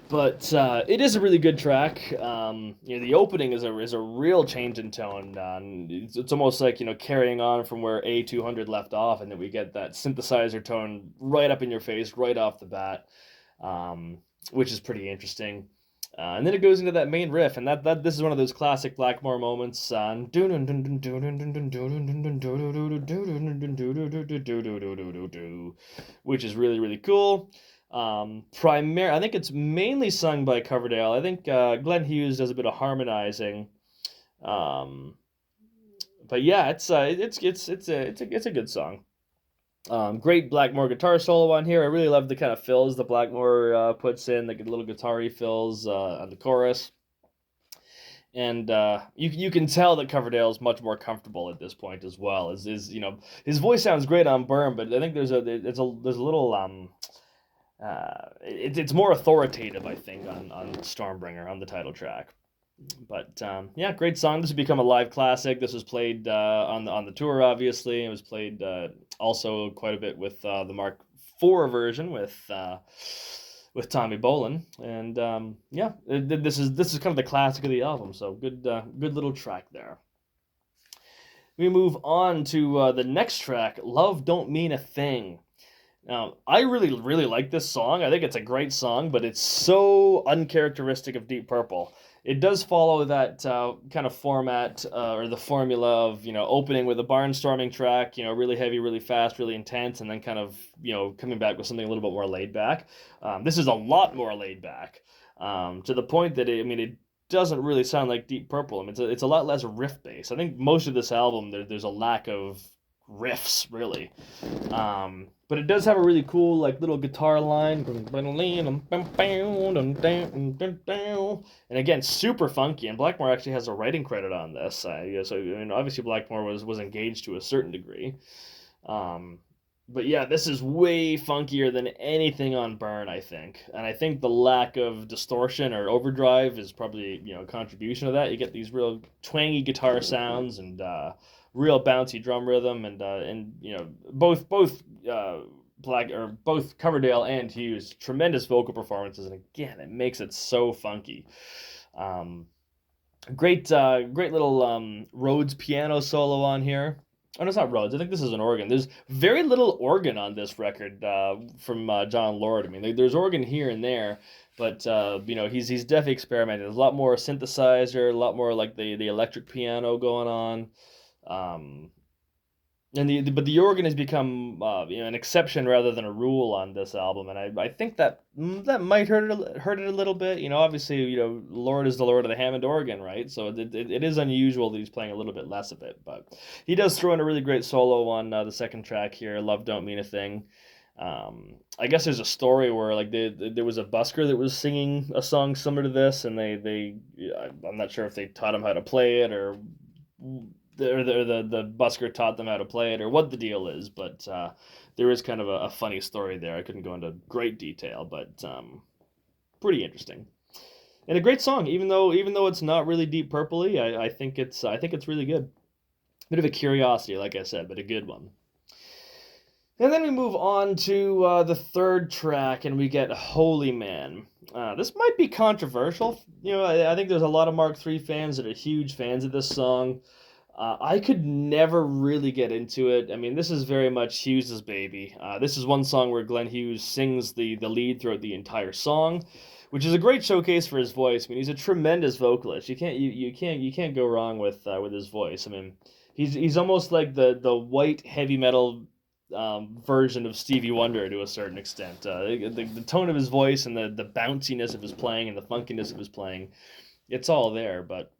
But it is a really good track. The opening is a real change in tone. It's almost like carrying on from where A200 left off, and then we get that synthesizer tone right up in your face, right off the bat, which is pretty interesting. And then it goes into that main riff, and this is one of those classic Blackmore moments. Which is really, really cool. I think it's mainly sung by Coverdale. I think Glenn Hughes does a bit of harmonizing. But yeah, it's a good song. Great Blackmore guitar solo on here. I really love the kind of fills that Blackmore puts in, the little guitar-y fills on the chorus. And you can tell that Coverdale is much more comfortable at this point as well. His voice sounds great on Burn, but I think there's a little it's more authoritative, I think, on Stormbringer, on the title track. But great song. This has become a live classic. This was played on the tour, obviously. It was played also quite a bit with the Mark IV version with Tommy Bolin. And this is kind of the classic of the album. So good little track there. We move on to the next track, "Love Don't Mean a Thing." Now, I really, really like this song. I think it's a great song, but it's so uncharacteristic of Deep Purple. it does follow that kind of format or the formula of opening with a barnstorming track, really heavy, really fast, really intense, and then kind of coming back with something a little bit more laid back. This is a lot more laid back, to the point that it doesn't really sound like Deep Purple. I mean, it's a lot less riff based. I think most of this album there's a lack of riffs really. But it does have a really cool like little guitar line, and again, super funky. And Blackmore actually has a writing credit on this. Yeah, so obviously Blackmore was engaged to a certain degree. Um, but yeah, this is way funkier than anything on Burn, I think. And I think the lack of distortion or overdrive is probably a contribution to that. You get these real twangy guitar sounds and real bouncy drum rhythm, and both both Coverdale and Hughes tremendous vocal performances, and again it makes it so funky. Um, great little Rhodes piano solo on here. Oh, no, it's not Rhodes. I think this is an organ. There's very little organ on this record from John Lord. I mean, there's organ here and there, but he's definitely experimented. There's a lot more synthesizer, a lot more like the electric piano going on. Um, but the organ has become an exception rather than a rule on this album, and I think that might hurt it a little bit. Obviously, Lord is the Lord of the Hammond organ, right? So it is unusual that he's playing a little bit less of it, but he does throw in a really great solo on the second track here. Love Don't Mean a Thing. I guess there's a story where like there was a busker that was singing a song similar to this, and I'm not sure if they taught him how to play it or the busker taught them how to play it or what the deal is, but there is kind of a funny story there. I couldn't go into great detail, but pretty interesting and a great song. Even though it's not really Deep Purpley, I think it's really good. Bit of a curiosity, like I said, but a good one. And then we move on to the third track, and we get Holy Man. This might be controversial. I think there's a lot of Mark III fans that are huge fans of this song. I could never really get into it. I mean, this is very much Hughes's baby. This is one song where Glenn Hughes sings the lead throughout the entire song, which is a great showcase for his voice. I mean, he's a tremendous vocalist. You can't go wrong with his voice. I mean, he's almost like the white heavy metal version of Stevie Wonder to a certain extent. The tone of his voice and the bounciness of his playing and the funkiness of his playing, it's all there, but.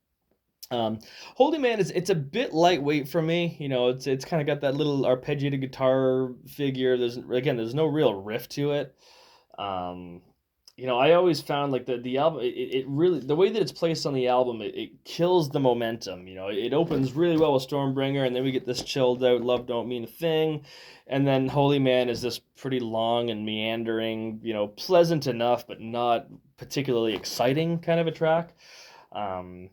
Holy Man it's a bit lightweight for me. It's kind of got that little arpeggiated guitar figure. There's no real riff to it. Um, I always found like the album it really the way that it's placed on the album it kills the momentum. It opens really well with Stormbringer, and then we get this chilled out Love Don't Mean a Thing, and then Holy Man is this pretty long and meandering, pleasant enough but not particularly exciting kind of a track. Um,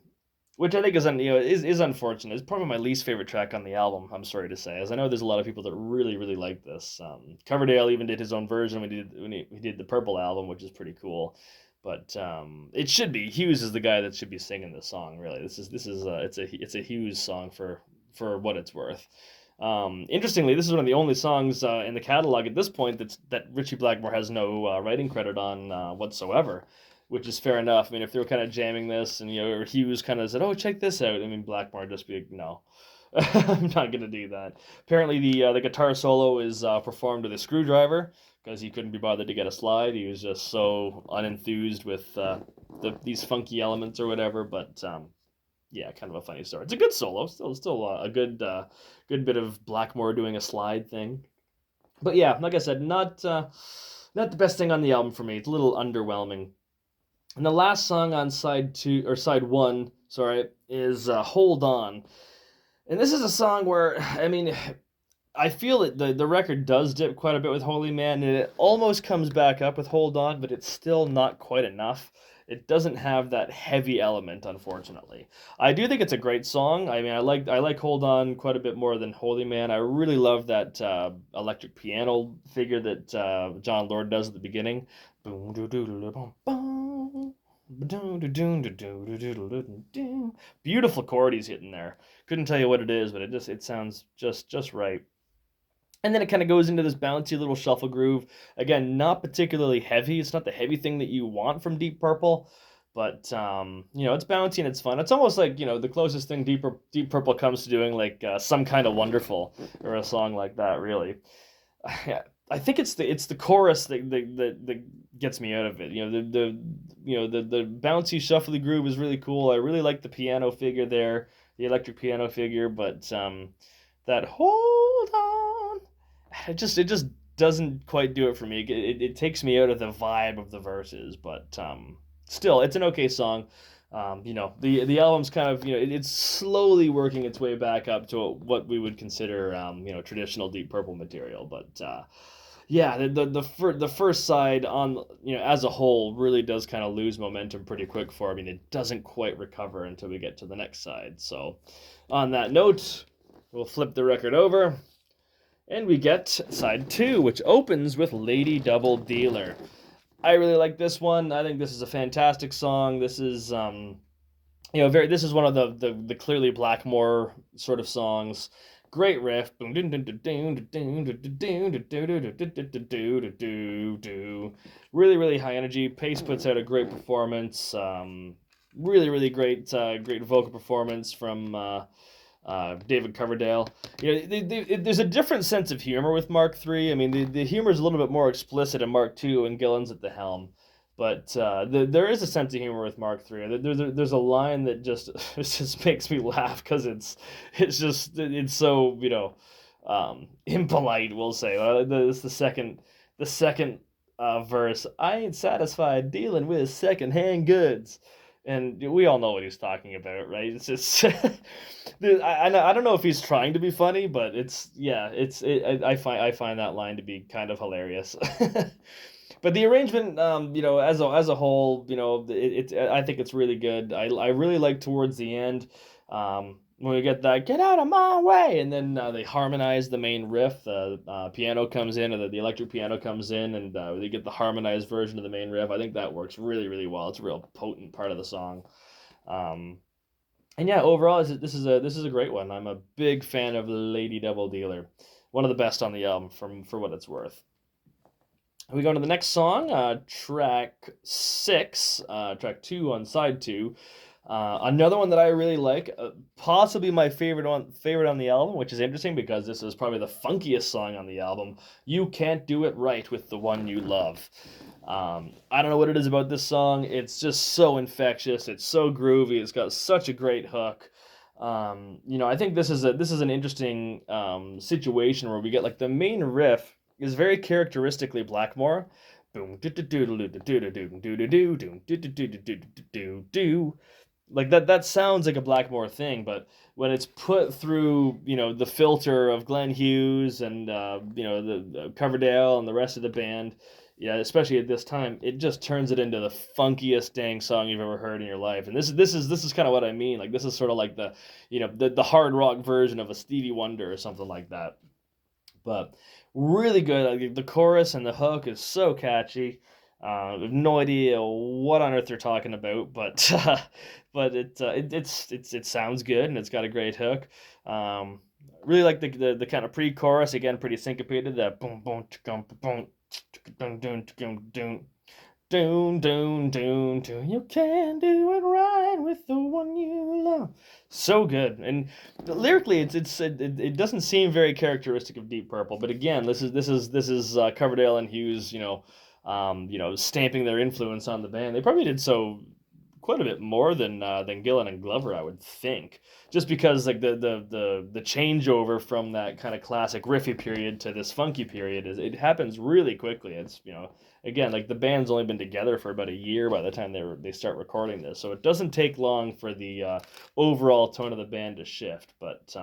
which I think is unfortunate. It's probably my least favorite track on the album. I'm sorry to say, as I know there's a lot of people that really really like this. Coverdale even did his own version when he did the Purple album, which is pretty cool. But it should be Hughes is the guy that should be singing this song. Really, it's a Hughes song for what it's worth. Interestingly, this is one of the only songs in the catalog at this point that Ritchie Blackmore has no writing credit on whatsoever, which is fair enough. I mean, if they were kind of jamming this and or Hughes kind of said, "Oh, check this out," I mean, Blackmore would just be like, "No, I'm not gonna do that." Apparently, the guitar solo is performed with a screwdriver because he couldn't be bothered to get a slide. He was just so unenthused with these funky elements or whatever. But yeah, kind of a funny story. It's a good solo, still a good bit of Blackmore doing a slide thing. But yeah, like I said, not the best thing on the album for me. It's a little underwhelming. And the last song on side one, sorry, is Hold On. And this is a song where, I mean, I feel that the record does dip quite a bit with Holy Man, and it almost comes back up with Hold On, but it's still not quite enough. It doesn't have that heavy element, unfortunately. I do think it's a great song. I mean, I like Hold On quite a bit more than Holy Man. I really love that electric piano figure that John Lord does at the beginning. Beautiful chord he's hitting there. Couldn't tell you what it is, but it sounds just right. And then it kind of goes into this bouncy little shuffle groove. Again, not particularly heavy. It's not the heavy thing that you want from Deep Purple, But it's bouncy and it's fun. It's almost like the closest thing Deep Purple comes to doing like Some Kind of Wonderful or a song like that. Really, I think it's the chorus that gets me out of it. The bouncy shuffly groove is really cool. I really like the piano figure there, the electric piano figure, but that hold on, it just doesn't quite do it for me. It takes me out of the vibe of the verses, but still, it's an okay song. The album's kind of it's slowly working its way back up to what we would consider traditional Deep Purple material, but yeah, the first side on as a whole really does kind of lose momentum pretty quick for me. It doesn't quite recover until we get to the next side. So, on that note, we'll flip the record over, and we get side 2, which opens with Lady Double Dealer. I really like this one. I think this is a fantastic song. This is this is one of the clearly Blackmore sort of songs. Great riff. Really, really high energy. Pace puts out a great performance. Really, really great vocal performance from David Coverdale. There's a different sense of humor with Mark III. I mean, the humor is a little bit more explicit in Mark II, and Gillan's at the helm. But there is a sense of humor with Mark III. There's a line that just it just makes me laugh because it's so impolite. We'll say it's the second verse. I ain't satisfied dealing with secondhand goods, and we all know what he's talking about, right? It's just I don't know if he's trying to be funny, but I find that line to be kind of hilarious. But the arrangement, as a whole, I think it's really good. I really like towards the end, when we get that "get out of my way," and then they harmonize the main riff. The piano comes in, or the electric piano comes in, and they get the harmonized version of the main riff. I think that works really, really well. It's a real potent part of the song. And yeah, overall, this is a great one. I'm a big fan of Lady Double Dealer, one of the best on the album, for what it's worth. We go to the next song, track 6, track 2 on side 2. Another one that I really like, possibly my favorite on the album, which is interesting because this is probably the funkiest song on the album. You Can't Do It Right with the One You Love. I don't know what it is about this song. It's just so infectious. It's so groovy. It's got such a great hook. I think this is an interesting situation where we get like the main riff is very characteristically Blackmore. Boom, like that sounds like a Blackmore thing, but when it's put through, the filter of Glenn Hughes and the Coverdale and the rest of the band, yeah, especially at this time, it just turns it into the funkiest dang song you've ever heard in your life. And this is kind of what I mean. Like this is sort of like the hard rock version of a Stevie Wonder or something like that. But really good. Like, the chorus and the hook is so catchy. I have no idea what on earth they're talking about, but but it sounds good and it's got a great hook. Really like the kind of pre-chorus, again pretty syncopated. That boom boom boom boom dun dun dun dun dun dun dun dun. You can do it right with the one you love. So good, and lyrically, it doesn't seem very characteristic of Deep Purple. But again, this is Coverdale and Hughes, stamping their influence on the band. They probably did so quite a bit more than Gillan and Glover, I would think, just because like the changeover from that kind of classic riffy period to this funky period it happens really quickly. It's again, like the band's only been together for about a year by the time they start recording this, so it doesn't take long for the overall tone of the band to shift. But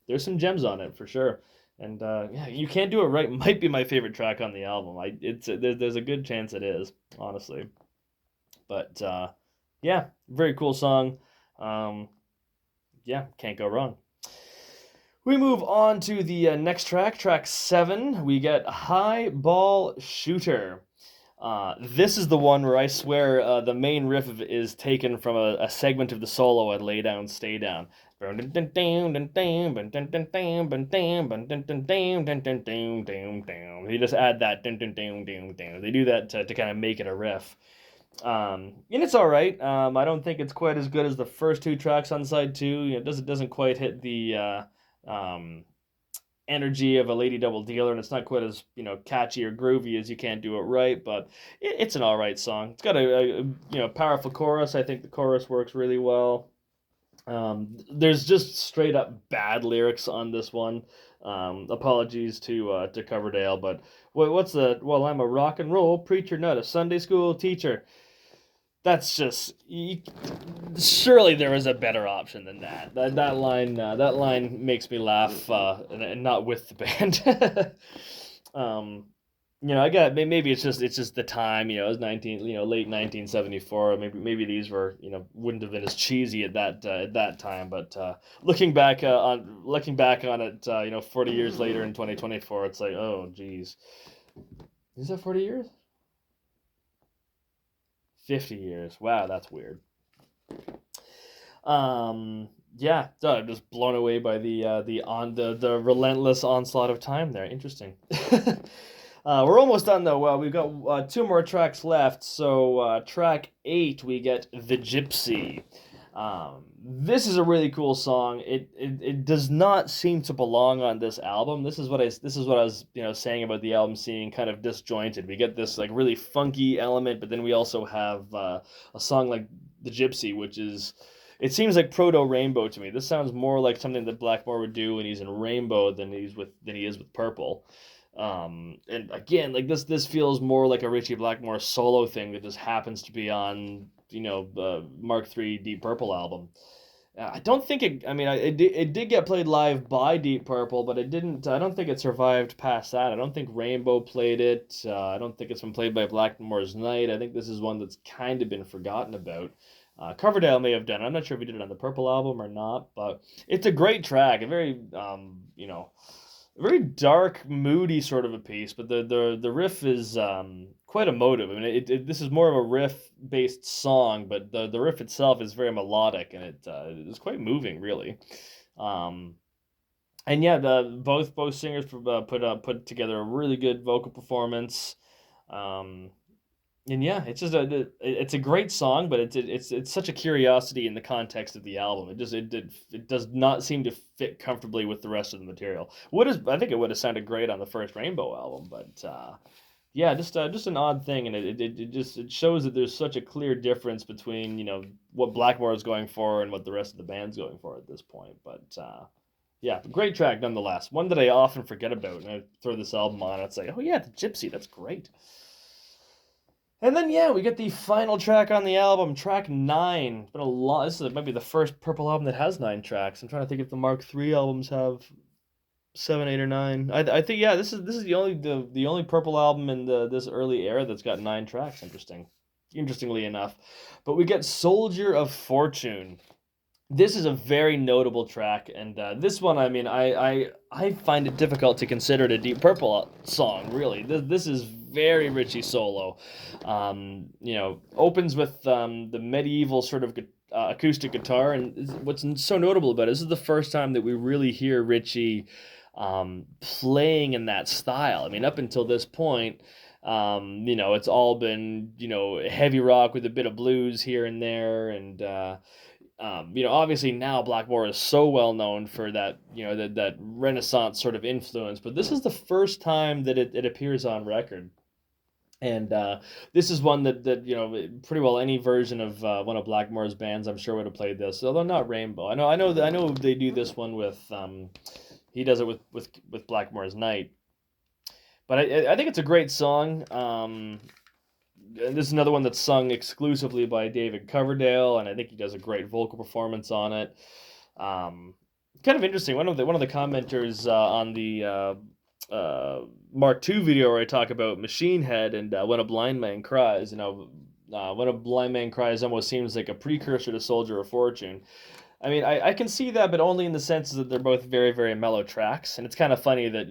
there's some gems on it for sure. And You Can't Do It Right might be my favorite track on the album. There's a good chance it is, honestly. But yeah, very cool song. Yeah, can't go wrong. We move on to the next track, track 7. We get High Ball Shooter. This is the one where I swear the main riff is taken from a segment of the solo at Lay Down, Stay Down. They do just add that. They do that to kind of make it a riff. And it's all right. I don't think it's quite as good as the first two tracks on side two. You know, it doesn't quite hit the um, energy of a Lady Double Dealer, and it's not quite as catchy or groovy as You Can't Do It Right. But it's an all right song. It's got a powerful chorus. I think the chorus works really well. There's just straight up bad lyrics on this one. Apologies to Coverdale, but what's the well? I'm a rock and roll preacher, not a Sunday school teacher. That's just surely there is a better option than that. That line makes me laugh, and not with the band. um, I got maybe it's just the time. It was late 1974. Maybe these were wouldn't have been as cheesy at that time. But looking back on it, 40 years later in 2024, it's like, oh geez, is that 40 years? 50 years. Wow, that's weird. Yeah, I'm just blown away by the relentless onslaught of time there. Interesting. We're almost done though. Well, we've got two more tracks left. So track 8, we get The Gypsy. This is a really cool song. It does not seem to belong on this album. This is what I was saying about the album seeming kind of disjointed. We get this like really funky element, but then we also have a song like The Gypsy, which is it seems like proto Rainbow to me. This sounds more like something that Blackmore would do when he's in Rainbow than he is with Purple. And again, like this feels more like a Richie Blackmore solo thing that just happens to be on the Mark III Deep Purple album. I don't think it. I mean, it did get played live by Deep Purple, but it didn't. I don't think it survived past that. I don't think Rainbow played it. I don't think it's been played by Blackmore's Night. I think this is one that's kind of been forgotten about. Coverdale may have done it. I'm not sure if he did it on the Purple album or not, but it's a great track. A very dark, moody sort of a piece, but the riff is quite emotive. I mean, this is more of a riff-based song, but the riff itself is very melodic, and it is quite moving, really. Um, and yeah, the both singers put together a really good vocal performance. Um, and yeah, it's a great song, but it's such a curiosity in the context of the album. It does not seem to fit comfortably with the rest of the material. I think it would have sounded great on the first Rainbow album, but yeah, just an odd thing, and it shows that there's such a clear difference between what Blackmore is going for and what the rest of the band's going for at this point. But yeah, great track nonetheless. One that I often forget about, and I throw this album on, and it's like, oh yeah, the Gypsy, that's great. And then yeah, we get the final track on the album, track 9. It's been a lot. Might be the first Purple album that has 9 tracks. I'm trying to think if the Mark III albums have 7, 8, or 9. I think yeah, this is the only Purple album in this early era that's got 9 tracks. Interestingly enough, but we get Soldier of Fortune. This is a very notable track, and this one, I mean, I find it difficult to consider it a Deep Purple song. Really, this is very Richie solo. Opens with the medieval sort of acoustic guitar, and what's so notable about it, this is the first time that we really hear Richie playing in that style. I mean, up until this point, it's all been heavy rock with a bit of blues here and there, and obviously now Blackmore is so well known for that, that Renaissance sort of influence, but this is the first time that it appears on record. And this is one that pretty well any version of one of Blackmore's bands, I'm sure, would have played this, although not Rainbow. I know they do this one with he does it with Blackmore's Night, but I think it's a great song. And this is another one that's sung exclusively by David Coverdale, and I think he does a great vocal performance on it. Kind of interesting. One of the commenters on the Mark II video where I talk about Machine Head and When a Blind Man Cries. When a Blind Man Cries almost seems like a precursor to Soldier of Fortune. I mean, I can see that, but only in the sense that they're both very, very mellow tracks, and it's kind of funny that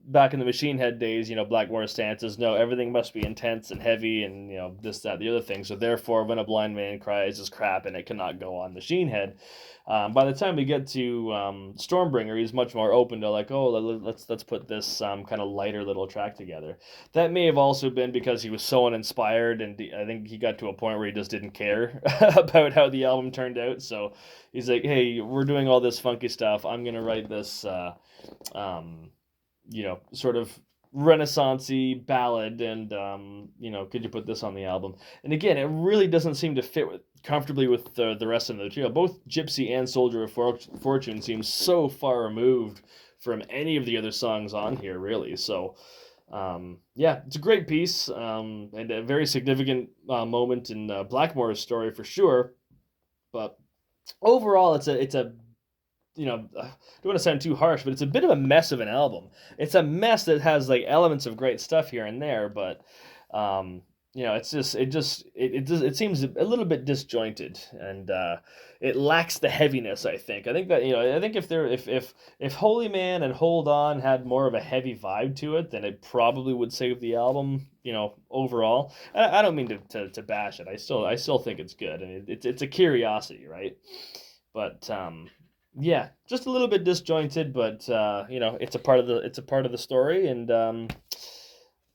back in the Machine Head days, Blackmore's stance is no, everything must be intense and heavy and, this, that, the other thing. So therefore, when a blind man cries, is crap and it cannot go on Machine Head. By the time we get to Stormbringer, he's much more open to like, oh, let's put this kind of lighter little track together. That may have also been because he was so uninspired, and I think he got to a point where he just didn't care about how the album turned out. So he's like, hey, we're doing all this funky stuff. I'm gonna write this, sort of renaissance-y ballad, and could you put this on the album? And again, it really doesn't seem to fit comfortably with the rest of the trio. Both Gypsy and Soldier of Fortune seem so far removed from any of the other songs on here, really. So it's a great piece, and a very significant moment in Blackmore's story for sure. But overall, it's a I don't want to sound too harsh, but it's a bit of a mess of an album. It's a mess that has like elements of great stuff here and there, but it seems a little bit disjointed, and it lacks the heaviness. I think that if Holy Man and Hold On had more of a heavy vibe to it, then it probably would save the album. Overall, I don't mean to bash it. I still think it's good, and it's a curiosity, right? But just a little bit disjointed, but it's a part of the story, and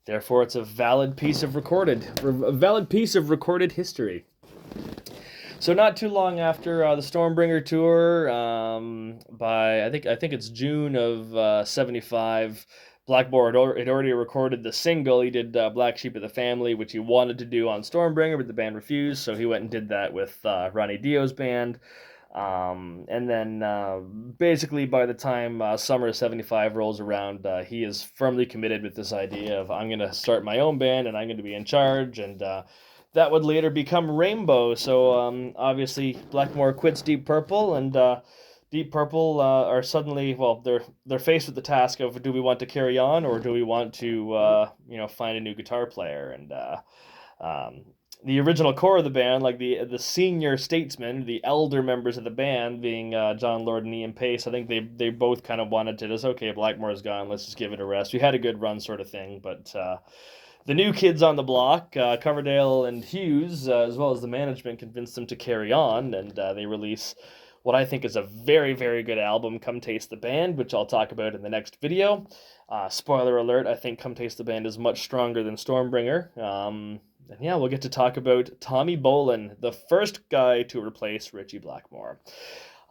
therefore it's a valid piece of recorded history. So not too long after the Stormbringer tour, by I think it's June of '75. Blackmore had already recorded the single. He did Black Sheep of the Family, which he wanted to do on Stormbringer, but the band refused, so he went and did that with Ronnie Dio's band. And then basically by the time summer of '75 rolls around, he is firmly committed with this idea of, I'm going to start my own band and I'm going to be in charge, and that would later become Rainbow. So obviously Blackmore quits Deep Purple, and Deep Purple are suddenly, well, they're faced with the task of, do we want to carry on, or do we want to find a new guitar player? And the original core of the band, like the senior statesmen, the elder members of the band, being John Lord and Ian Pace, I think they both kind of wanted to just, okay, Blackmore's gone, let's just give it a rest. We had a good run, sort of thing. But the new kids on the block, Coverdale and Hughes, as well as the management, convinced them to carry on, and they release what I think is a very, very good album, Come Taste the Band, which I'll talk about in the next video. Spoiler alert, I think Come Taste the Band is much stronger than Stormbringer. And we'll get to talk about Tommy Bolin, the first guy to replace Ritchie Blackmore.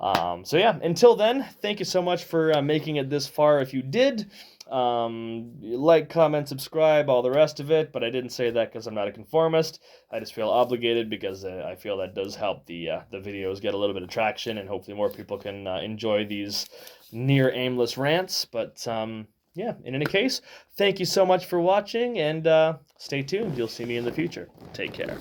Until then, thank you so much for making it this far if you did. Like, comment, subscribe, all the rest of it, but I didn't say that because I'm not a conformist. I just feel obligated because I feel that does help the videos get a little bit of traction, and hopefully more people can enjoy these near aimless rants. But in any case, thank you so much for watching, and stay tuned. You'll see me in the future. Take care.